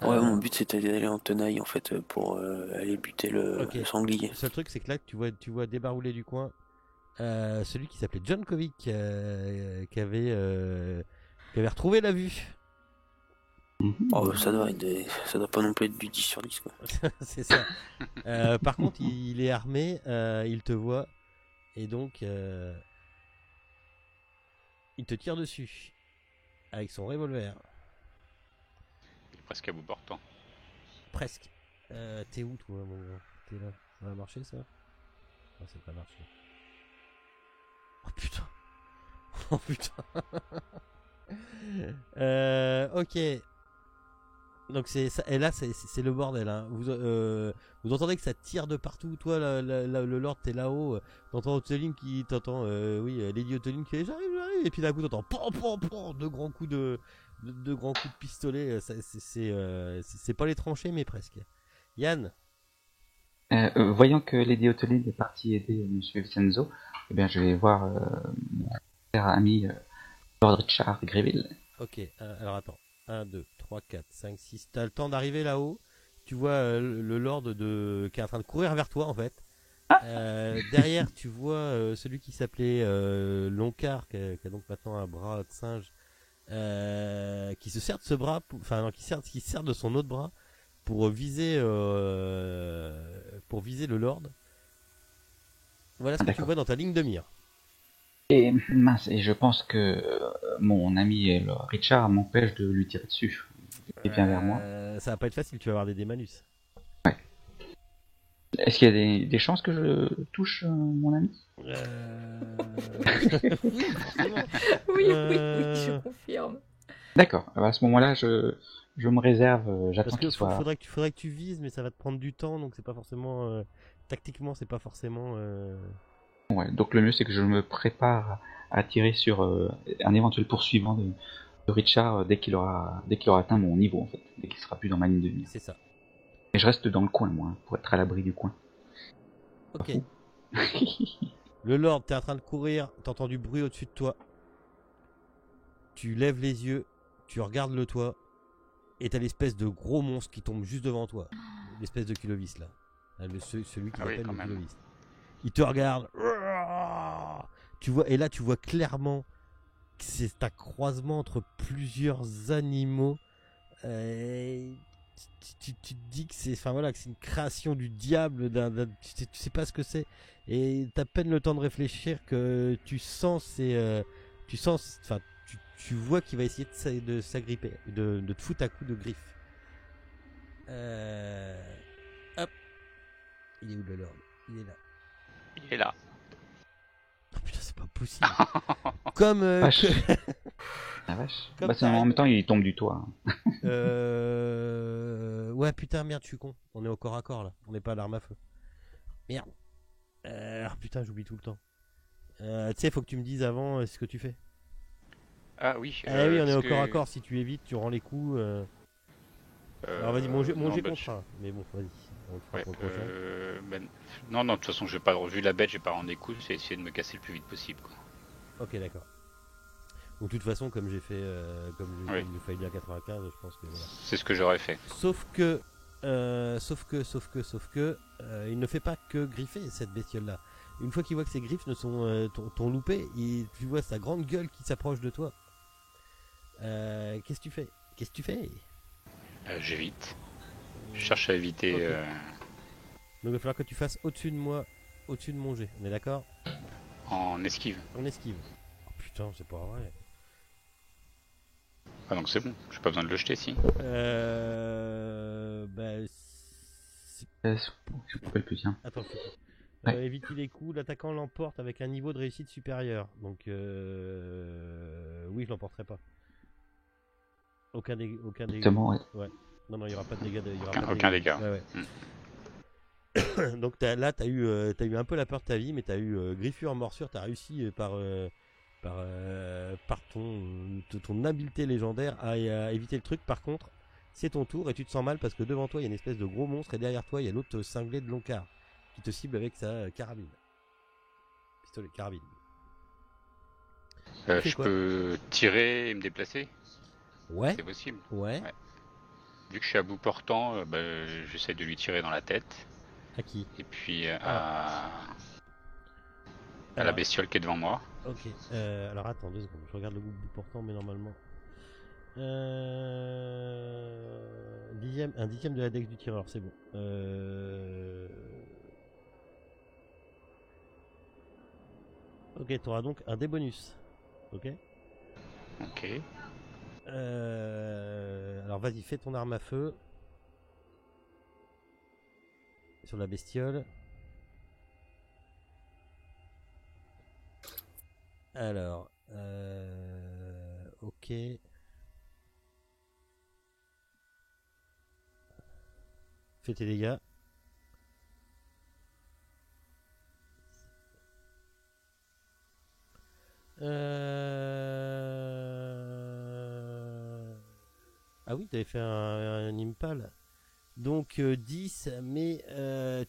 Ouais, mon but c'était d'aller en tenaille en fait pour aller buter le sanglier. Le seul truc, c'est que là, tu vois débarrouler du coin celui qui s'appelait John Kovic, qui avait retrouvé la vue. Oh, ça doit pas non plus être du 10 sur 10 quoi. C'est ça. Par contre, il est armé, il te voit, et donc il te tire dessus avec son revolver. Il est presque à bout portant. Presque. T'es où toi, mon gars? T'es là. Ça va marcher ça? Non, ça va pas marcher. Oh putain. Oh putain. Ok. Donc c'est ça, et là c'est le bordel. Hein. Vous entendez que ça tire de partout. Toi, le Lord, t'es là-haut. T'entends Ottoline qui t'entend. Oui, Lady Ottoline qui est j'arrive. Et puis d'un coup t'entends pom, deux grands coups de pistolet. C'est pas les tranchées mais presque. Yann. Voyant que Lady Ottoline est partie aider Monsieur Vincenzo, eh bien, je vais voir mon cher ami Lord Richard Greville. Ok, alors attends. 1, 2, 3, 4, 5, 6. T'as le temps d'arriver là-haut. Tu vois le Lord qui est en train de courir vers toi en fait. Derrière, tu vois celui qui s'appelait Loncar, qui a donc maintenant un bras de singe, qui se sert de ce bras, qui se sert de son autre bras pour viser le Lord. Voilà ce que tu D'accord. vois dans ta ligne de mire. Et mince, et je pense que mon ami Lord Richard m'empêche de lui tirer dessus. Il vient vers moi. Ça va pas être facile, tu vas avoir des démanus. Est-ce qu'il y a des chances que je touche mon ami? Oui, forcément. Oui, je confirme. D'accord. À ce moment-là, je me réserve. J'attends Parce que qu'il soit. faudrait que tu vises, mais ça va te prendre du temps, donc c'est pas forcément. Tactiquement, c'est pas forcément. Ouais. Donc le mieux, c'est que je me prépare à tirer sur un éventuel poursuivant de Richard dès qu'il aura atteint mon niveau en fait, dès qu'il sera plus dans ma ligne de mire. C'est ça. Et je reste dans le coin, moi, pour être à l'abri du coin. Ok. Le Lord, t'es en train de courir, t'entends du bruit au-dessus de toi. Tu lèves les yeux, tu regardes le toit, et t'as l'espèce de gros monstre qui tombe juste devant toi. L'espèce de Kilovis là. Celui qui Ah oui, l'appelle quand le même. Kilovis. Il te regarde. Tu vois, et là tu vois clairement que c'est un croisement entre plusieurs animaux. Tu te dis que c'est, que c'est une création du diable. Tu sais pas ce que c'est, et t'as à peine le temps de réfléchir que tu sens tu vois qu'il va essayer de s'agripper, de te foutre à coups de griffes. Hop, il est où le Lord? Il est là. Il est là. Oh putain, c'est pas possible. Comme Vache. La vache. Comme Bah, en même temps, il tombe du toit. Ouais, putain, merde, je suis con. On est au corps à corps là. On n'est pas à l'arme à feu. Merde. Putain, j'oublie tout le temps. Tu sais, faut que tu me dises avant ce que tu fais. Ah oui. Oui, on est parce au que- corps à corps. Si tu évites, tu rends les coups. Alors vas-y, mon jet non, bah, comptera. Mais bon, vas-y. On le fera Ouais, pour le prochain. non, de toute façon, je vais pas vu la bête, je vais pas rendre des coups, c'est essayer de me casser le plus vite possible. Quoi. Ok, d'accord. Donc, de toute façon, comme j'ai fait, Oui. comme le failli à 95, je pense que voilà. C'est ce que j'aurais fait. Sauf que, il ne fait pas que griffer cette bestiole-là. Une fois qu'il voit que ses griffes ne sont t'ont loupé, tu vois sa grande gueule qui s'approche de toi. Qu'est-ce que tu fais? J'évite. Je cherche à éviter. Ok. Donc il va falloir que tu fasses au-dessus de moi, au-dessus de mon jet. On est d'accord? En esquive. On esquive. Oh putain, c'est pas vrai. Ah donc c'est bon, j'ai pas besoin de le jeter si. Je me rappelle plus, tiens. Attends, c'est Ouais. éviter les coups, l'attaquant l'emporte avec un niveau de réussite supérieur. Donc, oui, je l'emporterai pas. Aucun dégât. Exactement, ouais. Non, il y aura pas de dégâts. Aucun dégât. Ouais. Donc t'as eu un peu la peur de ta vie, mais t'as eu griffure, morsure, t'as réussi par ton habileté légendaire à éviter le truc. Par contre, c'est ton tour et tu te sens mal parce que devant toi il y a une espèce de gros monstre et derrière toi il y a l'autre cinglé de Loncar qui te cible avec sa carabine. Pistolet, carabine. fais Je quoi peux tirer et me déplacer. Ouais. C'est possible. Ouais. Vu que je suis à bout portant, j'essaie de lui tirer dans la tête. À qui? Et puis Alors. à la bestiole qui est devant moi. Ok. Alors attends 2 secondes. Je regarde le bout portant, mais normalement. Un dixième de la dex du tireur, c'est bon. Ok, t'auras donc un débonus. Ok. Ok. Alors vas-y, fais ton arme à feu sur la bestiole. Alors, ok. Fais tes dégâts. Ah oui, t'avais fait un impale. Donc 10, mais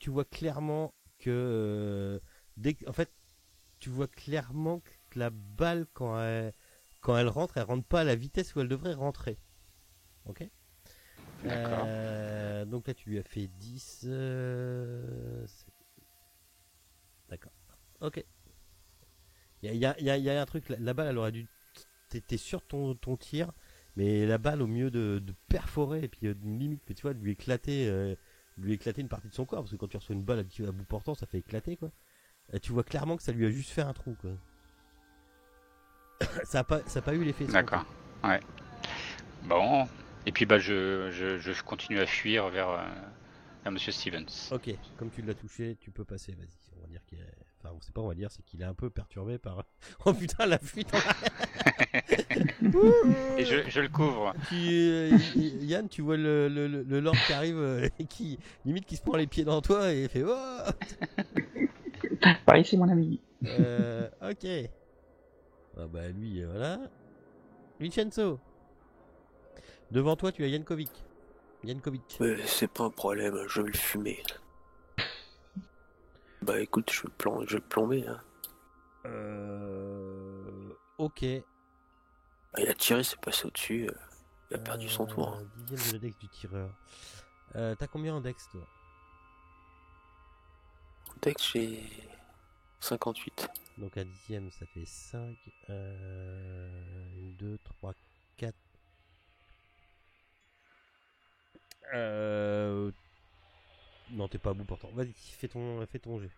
tu vois clairement que en fait, tu vois clairement que la balle quand elle rentre, elle rentre pas à la vitesse où elle devrait rentrer. Ok. D'accord. Donc là, tu lui as fait 10. D'accord. Ok. Il y a un truc. La balle, elle aurait dû. T'es sur ton tir, mais la balle, au mieux de perforer et puis limite, tu vois, de lui éclater une partie de son corps, parce que quand tu reçois une balle à bout portant, ça fait éclater, quoi. Tu vois clairement que ça lui a juste fait un trou, quoi. ça a pas eu l'effet. D'accord. Ouais. Bon. Et puis bah je continue à fuir vers Monsieur Stevens. Ok, comme tu l'as touché, tu peux passer, vas-y. On va dire qu'il est... Enfin, on sait pas, on va dire, c'est qu'il est un peu perturbé par... Oh putain, la fuite en Et je le couvre. Yann, tu vois le lord qui arrive et qui, limite, qui se prend les pieds dans toi et fait... Oh Par ici, mon ami. Ok. Ah bah lui, voilà. Vincenzo. Devant toi, tu as Yankovic. Mais c'est pas un problème, je vais le fumer. Bah écoute, je vais le plomber. Hein. Ok. Il a tiré, c'est passé au-dessus. Il a perdu son tour. 10e de la dex du tireur. T'as combien en dex, toi? Dex, j'ai 58. Donc à 10e, ça fait 5. 1, 2, 3, 4. Non, t'es pas à bout pourtant. Vas-y, fais ton jet.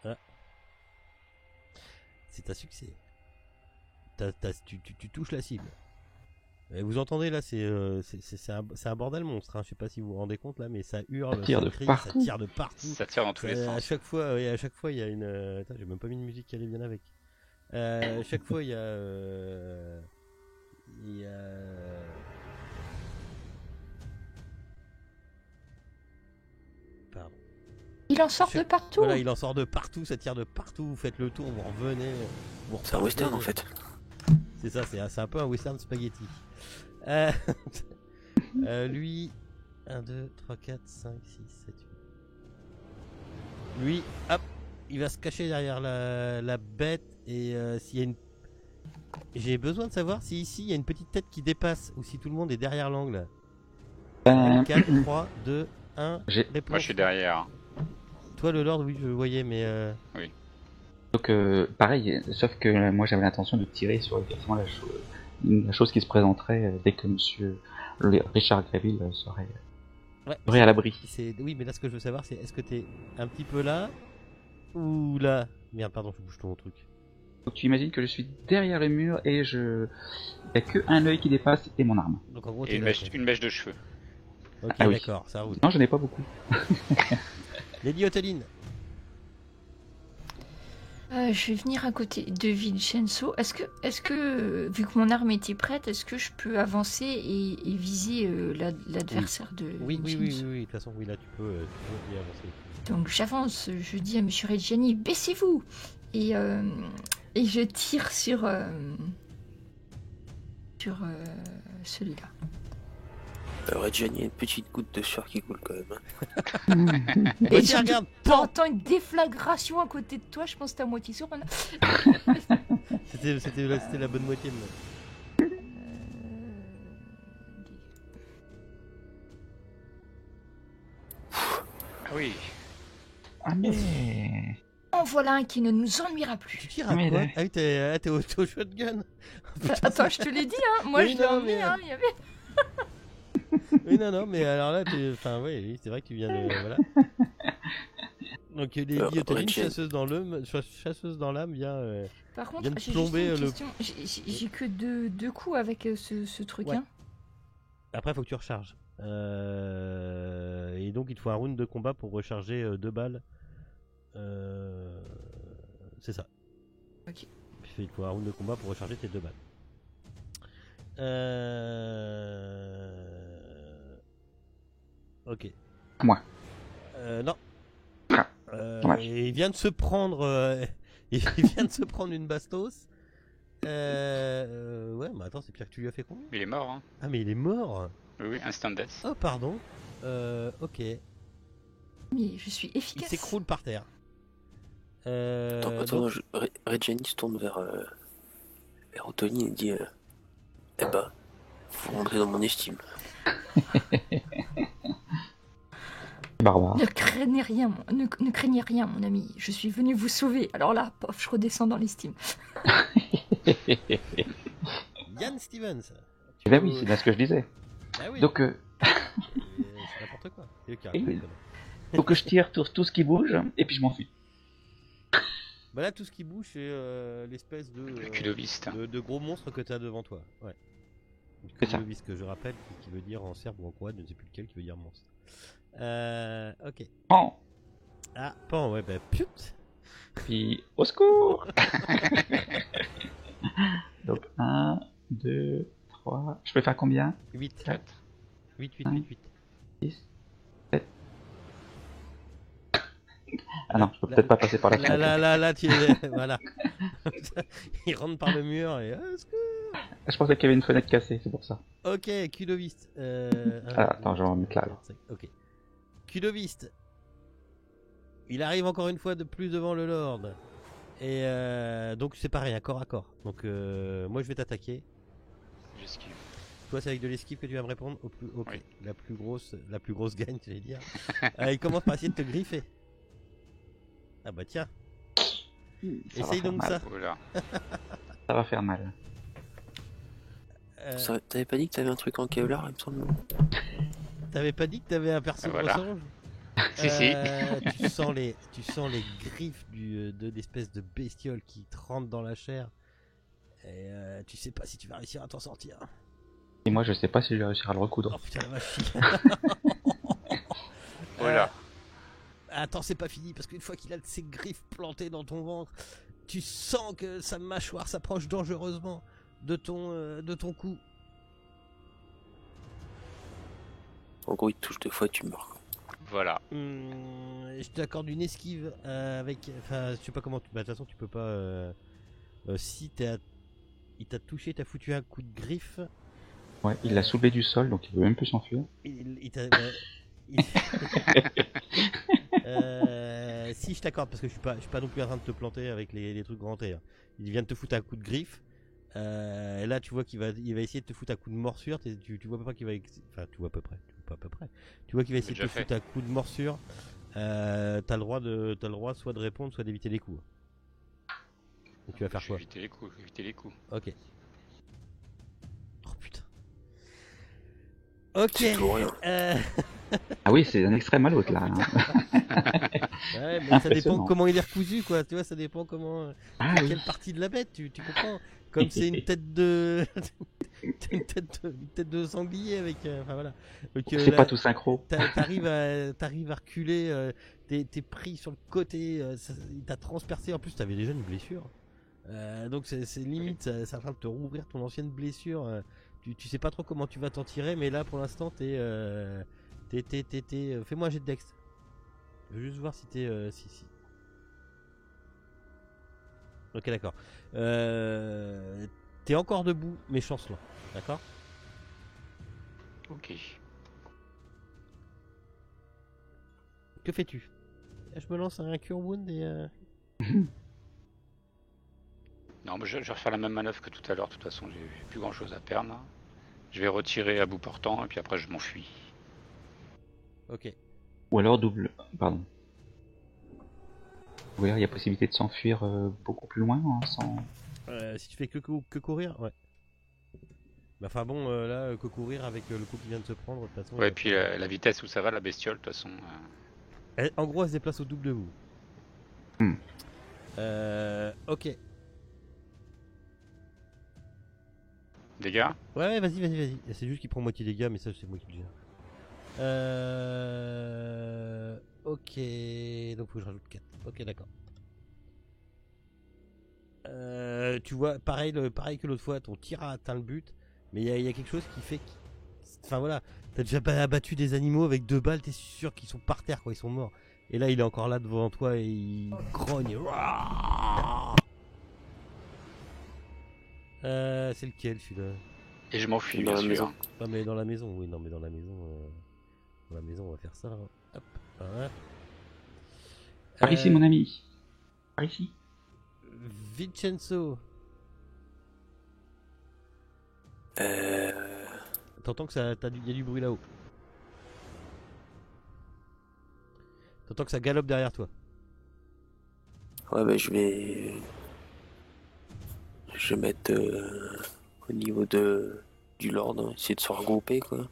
Ah. C'est un succès. Tu touches la cible. Et vous entendez là, c'est un bordel monstre. Hein. Je sais pas si vous vous rendez compte là, mais ça hurle, Ça tire de crie, partout. ça tire de partout. Ça tire dans tous les À sens. chaque fois, il y a une. Attends, j'ai même pas mis une musique qui allait bien avec. Chaque fois, il y a. Pardon. Il en sort de partout. Voilà, il en sort de partout, ça tire de partout. Vous faites le tour, vous revenez. Vous C'est un repartez. western en fait. C'est ça, c'est un peu un western spaghetti. Lui, 1, 2, 3, 4, 5, 6, 7, 8. Lui, hop, il va se cacher derrière la bête et s'il y a une... J'ai besoin de savoir si ici il y a une petite tête qui dépasse ou si tout le monde est derrière l'angle. 4, 3, 2, 1, réponse. Moi je suis derrière. Toi le Lord, oui, je voyais, mais... Donc pareil, sauf que moi j'avais l'intention de tirer sur effectivement la chose qui se présenterait dès que monsieur Richard Greville serait à l'abri. Oui, mais là ce que je veux savoir c'est est-ce que t'es un petit peu là ou là? Merde, pardon, je bouge ton truc. Donc tu imagines que je suis derrière le mur et il n'y a qu'un œil qui dépasse et mon arme. Donc en gros, Et t'es une là, mèche, quoi. une mèche de cheveux. Ok, Ah oui. d'accord, ça roule. Non, je n'ai pas beaucoup. Lady Oteline. Je vais venir à côté de Vincenzo. Est-ce que, vu que mon arme était prête, est-ce que je peux avancer et viser l'adversaire de Oui, Vincenzo? de toute façon, oui, là tu peux y avancer. Donc j'avance, je dis à Monsieur Reggiani, baissez-vous et je tire sur celui-là. Reggiani, il y a une petite goutte de sueur qui coule quand même. Hein. Et tiens, regarde, t'entends une déflagration à côté de toi, je pense que t'es à moitié sourd. C'était la bonne moitié. Ah oui. Ah mais... En voilà un qui ne nous ennuiera Tu plus. tires à Mais quoi? là- Ah oui, t'es au shotgun. Putain, Attends, je te l'ai dit, hein. Moi Oui, je l'ai non, emmené, mais- hein. Il y avait... Oui, non, mais alors là, enfin, oui, c'est vrai que tu viens de. Voilà. Donc, Lady Oteline, Reggiani. chasseuse dans l'âme, vient. Par contre, Viens de j'ai plomber juste une le- question. J'ai que deux coups avec ce truc, Ouais. hein. Après, il faut que tu recharges. Et donc, il te faut un round de combat pour recharger 2 balles. C'est ça. Ok. Il te faut un round de combat pour recharger tes 2 balles. Ok. Moi. Non. Ah, dommage. Il vient de se prendre. Il vient de se prendre une bastos. Ouais, mais attends, c'est pire que tu lui as fait combien? Il est mort, hein. Ah, mais il est mort. Oui, instant death. Oh, pardon. Ok. Mais je suis Il efficace. s'écroule par terre. Attends, Reggiani se tourne vers Anthony et dit eh ben, faut rentrer dans mon estime. Barbare. Ne craignez rien, ne craignez rien, mon ami. Je suis venu vous sauver. Alors là, pof, je redescends dans l'estime. Yann Stevens. Eh ben oui, c'est bien ce que je disais. Ah oui. Donc, C'est n'importe quoi. C'est le cas. oui. Faut que je tire tout ce qui bouge, et puis je m'enfuis. Bah là, tout ce qui bouge, c'est l'espèce Le culoviste. de gros monstre que tu as devant toi. Ouais. C'est ça. Culoviste, que je rappelle, qui veut dire en serbe ou en croate, je ne sais plus lequel, qui veut dire monstre. Ok. Oh. Ah, pan, ouais, bah pute. Puis, au secours. Donc, 1, 2, 3... Je peux faire combien? 8. 4, 8, 8, 8, 8. 6, 7... Ah non, je peux peut-être pas passer par la fenêtre. Là, voilà. Il rentre par le mur et... Je pensais qu'il y avait une fenêtre cassée, c'est pour ça. Ok, Culoviste. Attends, je vais en mettre là, alors. Ok. Culoviste. Il arrive encore une fois de plus devant le Lord. Et donc c'est pareil, un corps à corps. Donc moi je vais t'attaquer. J'esquive. Toi c'est avec de l'esquive que tu vas me répondre. Ok. Oui. La plus grosse gagne, j'allais dire. Il commence par essayer de te griffer. Ah bah tiens. Essaye donc ça. Voilà. Ça va faire mal. T'avais pas dit que t'avais un truc en Kevlar, il me semble, non? T'avais pas dit que t'avais un perso Voilà. mensonge? Si. Tu sens les griffes de l'espèce de bestiole qui te rentre dans la chair. Et tu sais pas si tu vas réussir à t'en sortir. Et moi, je sais pas si je vais réussir à le recoudre. Oh putain la vache. Voilà. Attends, c'est pas fini parce qu'une fois qu'il a ses griffes plantées dans ton ventre, tu sens que sa mâchoire s'approche dangereusement de ton cou. En gros, il te touche 2 fois et tu meurs, quoi. Voilà. Je t'accorde une esquive avec. Enfin, je sais pas comment. Bah, de toute façon, tu peux pas. Si il t'a touché, t'as foutu un coup de griffe. Ouais, il l'a soulevé du sol, donc il peut même plus s'enfuir. Il t'a. Si je t'accorde, parce que je suis pas non plus en train de te planter avec les trucs grands T. Il vient de te foutre un coup de griffe. Et là, tu vois qu'il va essayer de te foutre un coup de morsure. Tu vois à peu près qu'il va. Enfin, tu vois à peu près. Tu vois qu'il va essayer de te foutre un coup de morsure. T'as le droit soit de répondre, soit d'éviter les coups. Donc tu vas faire quoi? Éviter les coups. Ok. Oh putain. Ok. C'est tout rien. Ah oui, c'est un extrême à l'autre, là. Ouais, mais ça dépend Impressionnant. comment il est recousu, quoi. Tu vois, ça dépend comment. Ah oui. Quelle partie de la bête, tu comprends? Comme c'est une tête de. une tête de sanglier avec. Enfin voilà. Donc, C'est là, pas tout synchro. t'arrives à reculer, t'es pris sur le côté, il t'a transpercé. En plus, t'avais déjà une blessure. Donc c'est limite, ça est en train de te rouvrir ton ancienne blessure. Tu sais pas trop comment tu vas t'en tirer, mais là pour l'instant t'es. Fais-moi un jet de dex. Je veux juste voir si t'es. Si. Ok, d'accord. T'es encore debout, mais chancelant. D'accord? Ok. Que fais-tu? Je me lance un Cure Wound et. Non, mais je vais refaire la même manœuvre que tout à l'heure. De toute façon, j'ai plus grand chose à perdre. Je vais retirer à bout portant et puis après je m'enfuis. Ok. Ou alors double. Pardon. Ou alors il y a possibilité de s'enfuir beaucoup plus loin, hein, sans. Si tu fais que courir, ouais. Bah, enfin bon, là, que courir avec le coup qui vient de se prendre, de toute façon. Ouais, et puis la vitesse où ça va, la bestiole, de toute façon. En gros, elle se déplace au double de vous. Ok. Dégâts? Ouais, vas-y. C'est juste qu'il prend moitié des dégâts, mais ça, c'est moi qui le gère. Ok. Donc, faut que je rajoute 4. Ok, d'accord. Tu vois, pareil que l'autre fois, ton tir a atteint le but, mais il y a quelque chose qui fait que... Enfin voilà, t'as déjà abattu des animaux avec 2 balles, t'es sûr qu'ils sont par terre, quoi, ils sont morts. Et là, il est encore là devant toi et il grogne. C'est lequel celui-là? Et je m'enfuis, Dans bien la sûr. maison. Ah mais dans la maison, oui, non mais dans la maison, on va faire ça. Hein. Hop, voilà. Par ici, mon ami. Par ici. Vincenzo, Euh... t'entends que ça, y a du bruit là-haut. T'entends que ça galope derrière toi. Ouais, bah je vais mettre au niveau du Lord, hein, essayer de se regrouper, quoi.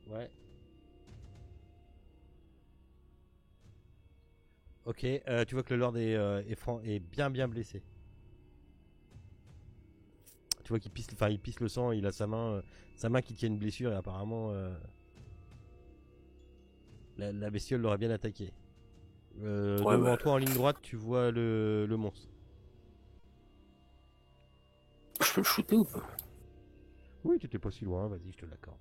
Ouais. Ok, tu vois que le Lord est bien blessé. Tu vois qu'il pisse, il pisse le sang, il a sa main qui tient une blessure et apparemment la bestiole l'aurait bien attaqué. Ouais, Devant bah, toi en ligne droite, tu vois le monstre. je peux le shooter ou pas? Oui, tu étais pas si loin, vas-y, je te l'accorde.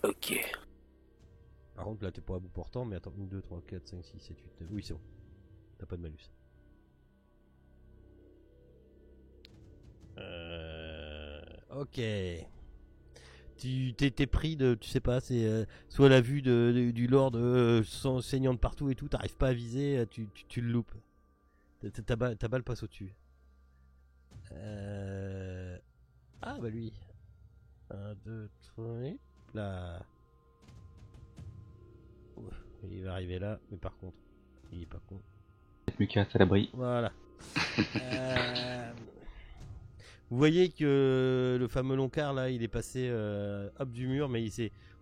Ok. Par contre, là, t'es pas à bout portant, mais attends, 1, 2, 3, 4, 5, 6, 7, 8, 9. Oui, c'est bon. T'as pas de malus. Ok. T'es pris de, tu sais pas, c'est soit la vue du Lord saignant de partout et tout, t'arrives pas à viser, tu le loupes. Ta balle passe au-dessus. Ah bah lui. 1, 2, 3, là. Il va arriver là, mais par contre, il est pas con. Peut-être mieux qu'il reste à l'abri. Voilà. Vous voyez que le fameux Loncard là, il est passé hop du mur, mais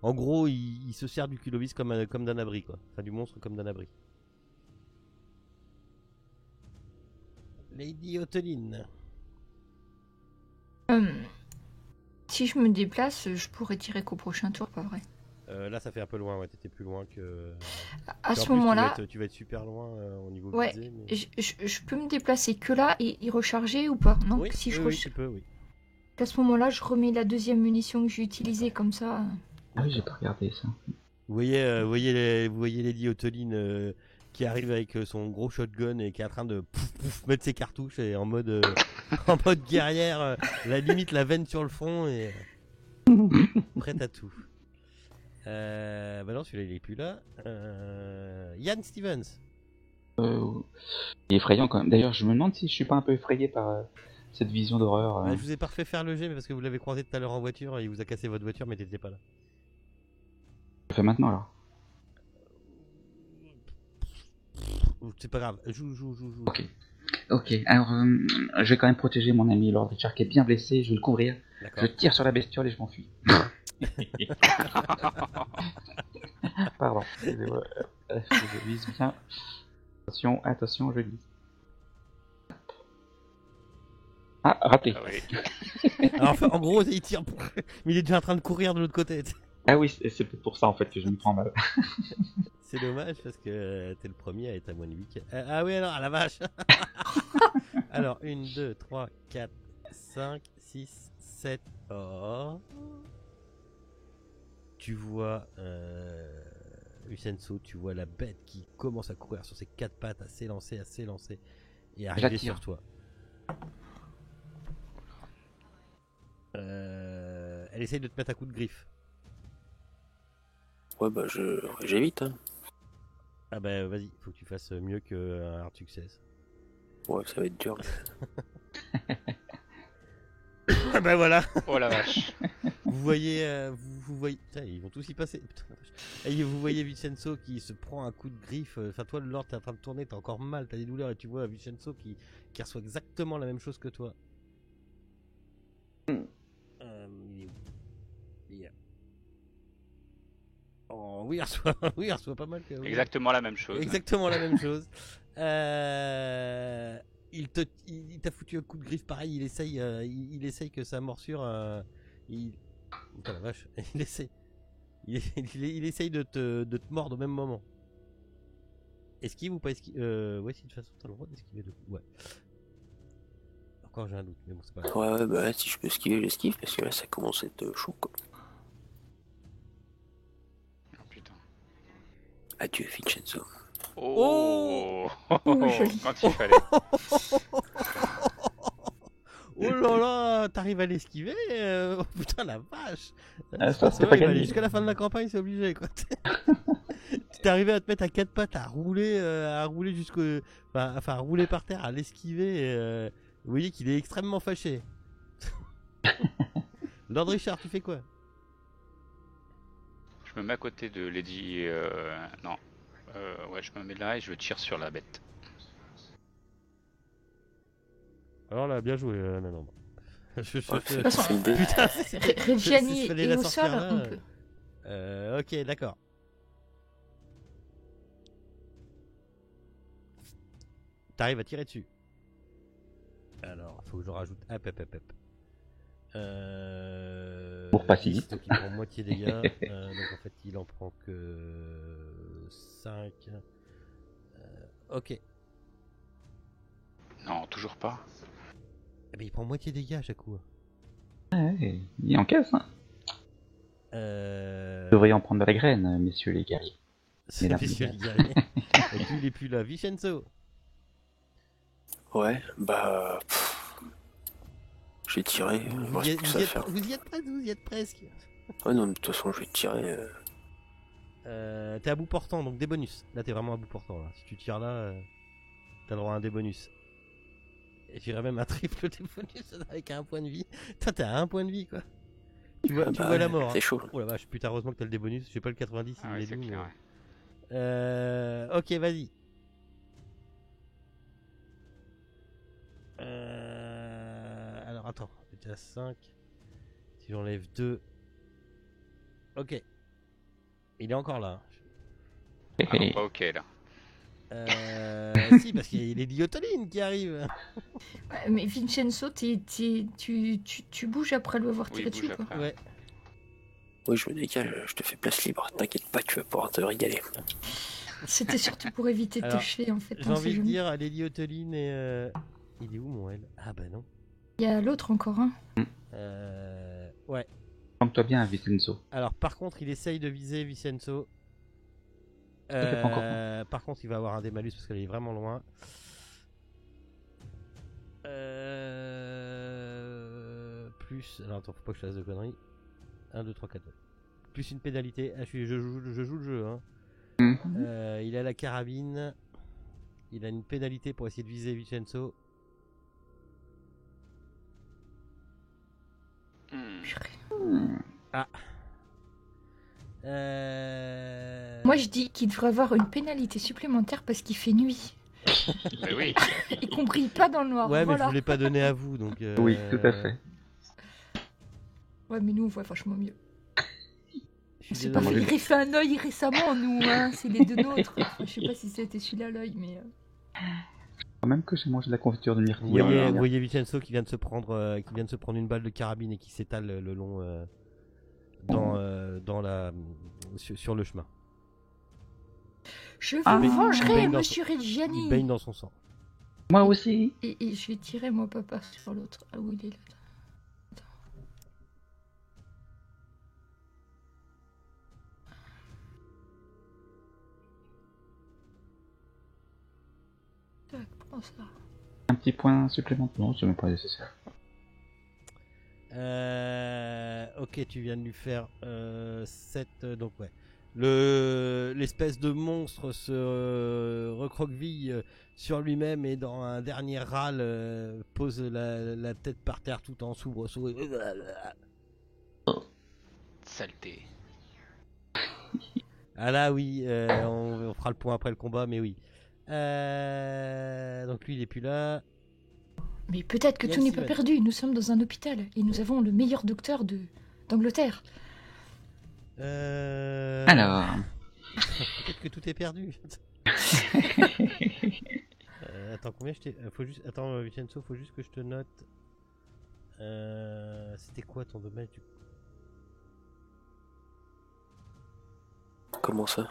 en gros, il se sert du culovis comme d'un abri, quoi. Enfin, du monstre comme d'un abri. Lady Oteline. Si je me déplace, je pourrais tirer qu'au prochain tour, pas vrai? Là, ça fait un peu loin, ouais. T'étais plus loin que. À En ce plus, moment-là, tu vas être super loin au niveau ouais, visée. Mais... je peux me déplacer que là et recharger ou pas? Non, Oui, si je oui, tu peux, oui. À ce moment-là, je remets la deuxième munition que j'ai utilisée comme ça. Ah oui, j'ai pas regardé ça. Vous voyez Lady Oteline qui arrive avec son gros shotgun et qui est en train de mettre ses cartouches et en mode en mode guerrière, la limite la veine sur le front et prête à tout. Bah non, celui-là il est plus là. Ian Stevens. Il est effrayant quand même. D'ailleurs, je me demande si je suis pas un peu effrayé par cette vision d'horreur. Bah, je vous ai pas refait faire le jet mais parce que vous l'avez croisé tout à l'heure en voiture et il vous a cassé votre voiture mais t'étais pas là. Je le fais maintenant alors. C'est pas grave, joue. Ok, alors je vais quand même protéger mon ami Lord Richard qui est bien blessé, je vais le couvrir. D'accord. Je tire sur la bestiole et je m'enfuis. Pardon, excusez-moi. Je vise bien. Attention, je vise. Ah, raté. Ah oui. Alors, enfin, en gros, il tire, mais il est déjà en train de courir de l'autre côté. Ah oui, c'est peut-être pour ça en fait que je me prends mal. C'est dommage parce que t'es le premier à être à moins de 8. Ah oui, alors, à la vache. Alors, 1, 2, 3, 4, 5, 6, 7. Oh. Tu vois Vincenzo, tu vois la bête qui commence à courir sur ses quatre pattes, à s'élancer et arriver sur toi. Elle essaye de te mettre un coup de griffe. Ouais, bah j'évite, hein. Ah bah vas-y, faut que tu fasses mieux qu'un hard success. Ouais, ça va être dur. Ah bah voilà. Oh la vache. Vous voyez, vous voyez, putain, ils vont tous y passer. Putain, la vache. Et vous voyez Vincenzo qui se prend un coup de griffe. Enfin toi, le Lord, t'es en train de tourner, t'as encore mal, t'as des douleurs et tu vois Vincenzo qui reçoit exactement la même chose que toi. Il est où? Il est là. Oh oui, il reçoit pas mal. Oui. Exactement la même chose. Exactement la même chose. Il t'a foutu un coup de griffe pareil. Il essaye que sa morsure. Putain la vache. Il essaye de te mordre au même moment. Esquive ou pas esquive? Ouais, si de toute façon t'as le droit d'esquiver de coup. Ouais. Encore j'ai un doute, mais bon c'est pas grave. Ouais, bah si je peux esquiver, j'esquive parce que là ça commence à être chaud, quoi. Oh putain. Adieu, Vincenzo. Oh, joli. quand il fallait. Oh là là, t'arrives à l'esquiver oh, putain la vache. Ça, c'était Ouais, pas il va aller gagné. jusqu'à la fin de la campagne, c'est obligé quoi. Tu t'es arrivé à te mettre à quatre pattes, à rouler jusqu'au, enfin à rouler par terre, à l'esquiver. Vous voyez qu'il est extrêmement fâché. Lord Richard, tu fais quoi? Je me mets à côté de Lady. Non. Ouais, je me mets là et je tire sur la bête. Alors là, bien joué, non. Ouais, De toute façon, c'est une dé. Putain, Reggiani fallait est la au sortir sol, là. on peut. Ok, d'accord. T'arrives à tirer dessus. Alors, faut que je rajoute. Hop. Pour pas si 10, vite. donc il prend moitié dégâts. Donc en fait, il en prend que 5. Ok. Non, toujours pas. Eh ben, il prend moitié dégâts à chaque coup. Ouais, il encaisse, hein. Euh... Vous devriez en prendre de la graine, messieurs les guerriers. C'est Mesdames, messieurs les mesdames. guerriers. Et puis il est plus là. Vincenzo. Ouais, bah. Je vais tirer. Il me Vous reste y, plus que ça à faire. vous y êtes presque. Ouais, non, mais de toute façon, je vais tirer. T'es à bout portant, donc des bonus. Là, t'es vraiment à bout portant. Là. Si tu tires là, t'as le droit à un des bonus. Et j'irais même un triple des bonus avec un point de vie. Putain, t'es à un point de vie, quoi. Tu vois, tu vois la mort. C'est Hein. chaud. Oh la vache, putain, heureusement que t'as le des bonus. Je sais pas le 90, Ah il ouais, est c'est d'où, clair. mais- Ouais. Ok, vas-y. Alors, attends. J'étais à 5. Si j'enlève 2. Ok. Il est encore là. Ah non, pas ok là. Si, parce qu'il y a Lady Ottoline qui arrive. Ouais, mais Vincenzo, tu bouges après lui avoir Oui, tiré bouge dessus, quoi. après. Ouais. Oui, je me décale, je te fais place libre. T'inquiète pas, tu vas pouvoir te régaler. C'était surtout pour éviter de Alors, t'achever, en fait. J'ai hein, envie c'est de joli. dire à Lady Ottoline et. Il est où mon L? Ah bah non. Il y a l'autre encore, hein. Ouais. Trompe-toi bien, Vincenzo. Alors par contre, il essaye de viser Vincenzo. fait pas encore. Par contre, il va avoir un des malus parce qu'elle est vraiment loin. Plus. Alors attends, faut pas que je fasse de conneries. 1, 2, 3, 4. Plus une pénalité. Ah, je joue le jeu. Hein. Mhm. Il a la carabine. Il a une pénalité pour essayer de viser Vincenzo. Ah. Moi, je dis qu'il devrait avoir une pénalité supplémentaire parce qu'il fait nuit Mais oui. et qu'on brille pas dans le noir. Ouais, mais voilà. je voulais pas donner à vous, donc. Oui, tout à fait. Ouais, mais nous, on voit vachement mieux. Je suis C'est pas désolé. fait. Il fait un œil récemment, nous, hein. C'est les deux nôtres. Enfin, je sais pas si c'était celui-là l'œil, mais. Quand même que j'ai mangé de la confiture de Vous myrtille. voyez, vous voyez Vincenzo qui vient de se prendre une balle de carabine et qui s'étale le long dans la sur le chemin. Je vous Ah. Il vengerai, baigne dans monsieur Reggiani. Il baigne dans son sang. Moi aussi. Et je vais tirer, moi, papa, sur l'autre. Ah oui, il est là. Attends. Tac, prends ça. Un petit point supplémentaire. Non, c'est même pas nécessaire. Ok, tu viens de lui faire 7, donc ouais. L'espèce de monstre se recroqueville sur lui-même et dans un dernier râle pose la tête par terre tout en soubresaut. Saleté. Ah là oui, on fera le point après le combat, mais oui. Donc lui il est plus là. Mais peut-être que Il y a tout n'est pas Steven. perdu. Nous sommes dans un hôpital et nous avons le meilleur docteur d'Angleterre. Alors. Peut-être que tout est perdu. Attends, combien je t'ai. Faut juste. Attends, Vincenzo, faut juste que je te note. C'était quoi ton dommage du. Comment ça?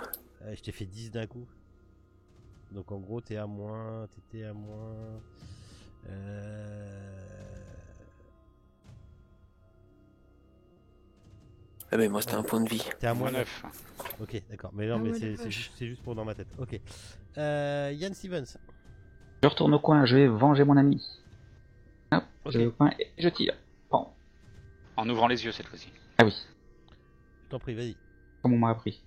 Je t'ai fait 10 d'un coup. Donc en gros, t'étais à moins. Ah ben moi c'était un point de vie. T'es à Moins moins 9. 9. Ok, d'accord. Mais non, Ah mais ouais, la c'est vache. juste pour dans ma tête. Ok. Yann Stevens. Je retourne au coin, je vais venger mon ami. Hop, Ok. je vais au coin et je tire. Bon. En ouvrant les yeux cette fois-ci. Ah oui, Je t'en prie, vas-y. comme on m'a appris.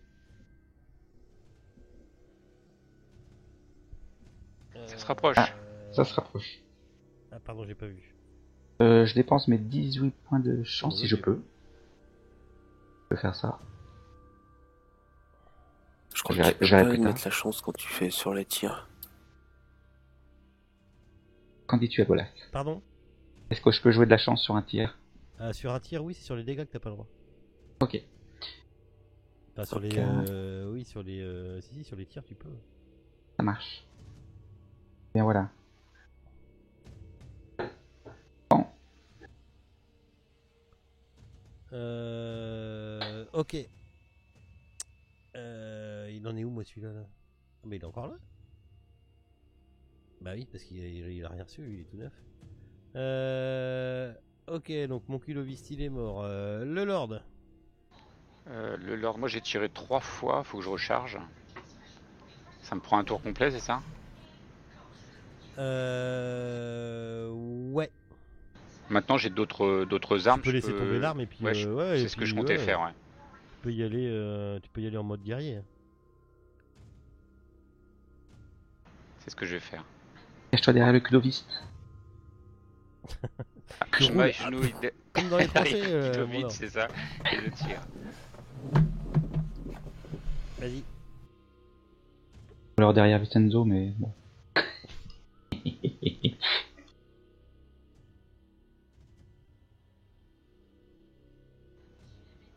Ça se rapproche. Ah, ça se rapproche. Ah, pardon, j'ai pas vu. Je dépense mes 18 points de chance si je Ok. peux. Je peux faire ça. Je crois J'irai- que tu peux j'irai pas plus tard. mettre la chance quand tu fais sur les tirs. Qu'en dis-tu, Agolak? Pardon. Est-ce que je peux jouer de la chance sur un tir? Sur un tir, oui, c'est sur les dégâts que t'as pas le droit. Ok. Enfin, sur Ok. les. Oui, sur les. Si, sur les tirs, tu peux. Ça marche. Bien voilà. Bon, Ok. Il en est où, moi, celui-là là Mais il est encore là. Bah oui, parce qu'il a rien reçu, lui, il est tout neuf. Ok, donc mon culovis, il est mort. Le Lord. Le Lord, moi j'ai tiré 3 fois, faut que je recharge. Ça me prend un tour complet, c'est ça? Ouais. Maintenant j'ai d'autres armes. Tu peux je laisser tomber l'arme et puis. Ouais, Ouais, et c'est ce que puis, je comptais ouais, faire, ouais. Tu peux y aller en mode guerrier. C'est ce que je vais faire. cache-toi derrière le cloviste. Tu Je roules, m'agenouille comme dans les tranchées, derrière mon Ludovic, Lord. c'est ça. Et je tire. Vas-y. Alors derrière Vincenzo, mais bon.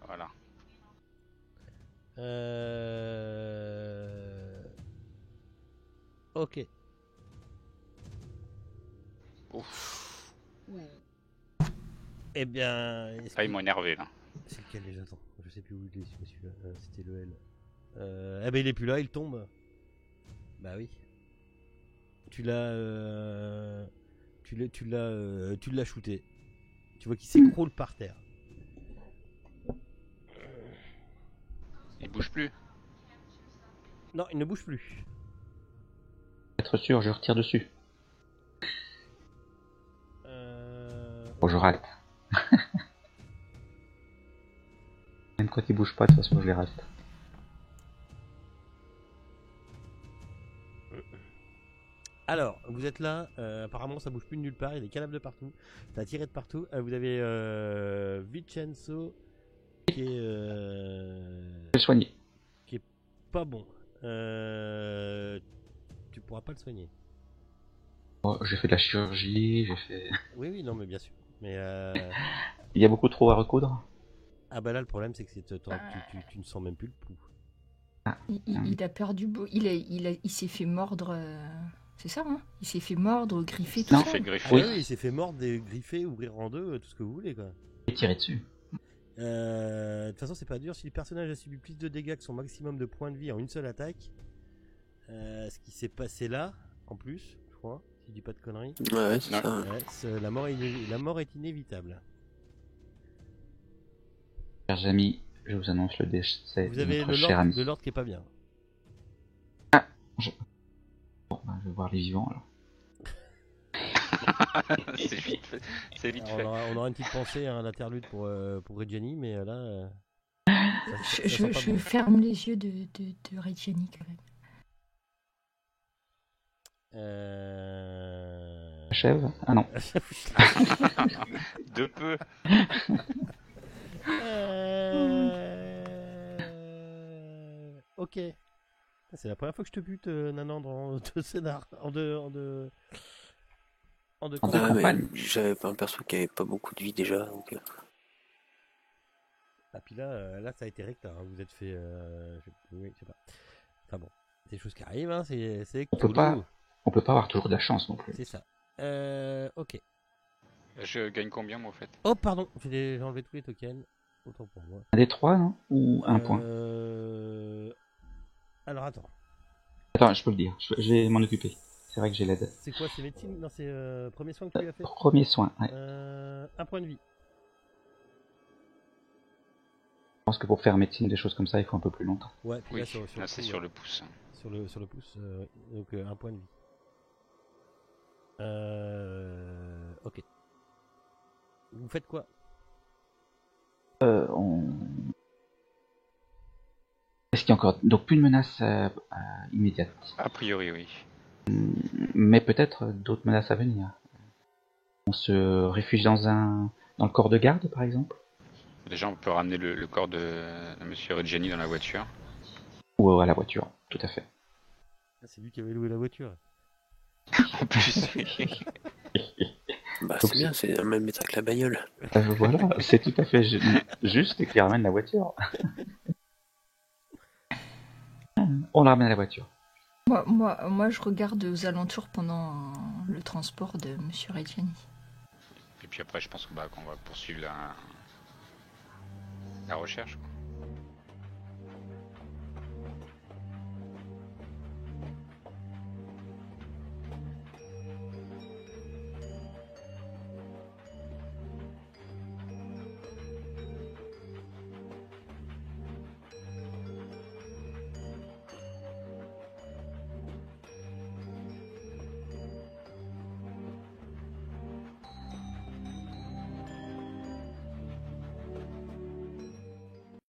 Voilà. Ok. Ouf. Eh bien. est-ce Ah, ils que- m'ont énervé là. C'est lequel déjà? Attends, je sais plus où il est celui-là. C'était le L. Eh ben il est plus là, il tombe. Bah oui. Tu l'as. Tu l'as shooté. Tu vois qu'il s'écroule par terre. Ils bougent plus. Non, il ne bouge plus. Pour être sûr, je retire dessus. Bon, je Ok. rate. Même quand il bouge pas, de toute façon, je les rate. Alors, vous êtes là, apparemment ça bouge plus de nulle part, il y a des cadavres de partout, t'as tiré de partout. Vous avez Vincenzo qui est, Je vais le soigner. pas bon. Tu pourras pas le soigner. Bon, j'ai fait de la chirurgie, j'ai fait... Oui, oui, non, mais bien sûr. Mais Il y a beaucoup trop à recoudre. ah bah là le problème c'est que tu ne sens même plus le pouls. Il a perdu beau. Il s'est fait mordre. C'est ça, hein? Il s'est fait mordre, griffer, tout Non. ça. Fait Ah griffer. Oui. oui, il s'est fait mordre, griffer, ouvrir en deux, tout ce que vous voulez quoi. J'ai tiré dessus. De toute façon, c'est pas dur. Si le personnage a subi plus de dégâts que son maximum de points de vie en une seule attaque, ce qui s'est passé là, en plus, je crois, si je dis pas de conneries, Ouais, c'est Non. ça. la mort est inévitable. Chers amis, je vous annonce le décès Vous de avez notre le cher ami. Lord qui est pas bien. Bon, bah, je vais voir les vivants alors. C'est vite fait. C'est vite Alors, fait. on aura une petite pensée à un interlude pour Reggiani, mais là, Je sent pas bon. ferme les yeux de Reggiani quand même. Achève? Ah non. De peu. Ok. C'est la première fois que je te bute, Nanan, en deux scénars. En deux En deux campagnes. Ah, mais campagnes. j'avais pas un perso qui avait pas beaucoup de vie déjà, donc. Ah, puis là, ça a été recta. Hein. Vous êtes fait. Oui, je sais pas. Enfin bon, c'est des choses qui arrivent. Hein. C'est On peut pas avoir toujours de la chance non plus. C'est ça. Ok. Je gagne combien moi en fait? Oh, pardon. J'ai enlevé tous les tokens. Autant pour moi. Un des trois, non? Ou un point? Alors attends. Attends, je peux le dire. Je vais m'en occuper. C'est vrai que j'ai l'aide. C'est quoi? C'est médecine? Non, c'est premier soin que tu lui as fait. Premier soin, ouais. Un point de vie. pense que pour faire médecine, des choses comme ça, il faut un peu plus longtemps. Ouais, puis Oui, là, là c'est sur le pouce. sur le pouce, donc un point de vie. Ok. Vous faites quoi? Est-ce qu'il y a encore donc plus de menaces immédiates, A priori, oui. mais peut-être d'autres menaces à venir. On se réfugie dans le corps de garde, par exemple, Déjà, on peut ramener le corps de Monsieur Reggiani dans la voiture. ou à la voiture, tout à fait. Ah, c'est lui qui avait loué la voiture. En plus, Bah, Donc, c'est bien, c'est dans le même état que la bagnole. Voilà, c'est tout à fait juste et qui ramène la voiture. On la ramène à la voiture. Moi, je regarde aux alentours pendant le transport de Monsieur Reggiani. et puis après, je pense qu'on va poursuivre la recherche. Quoi.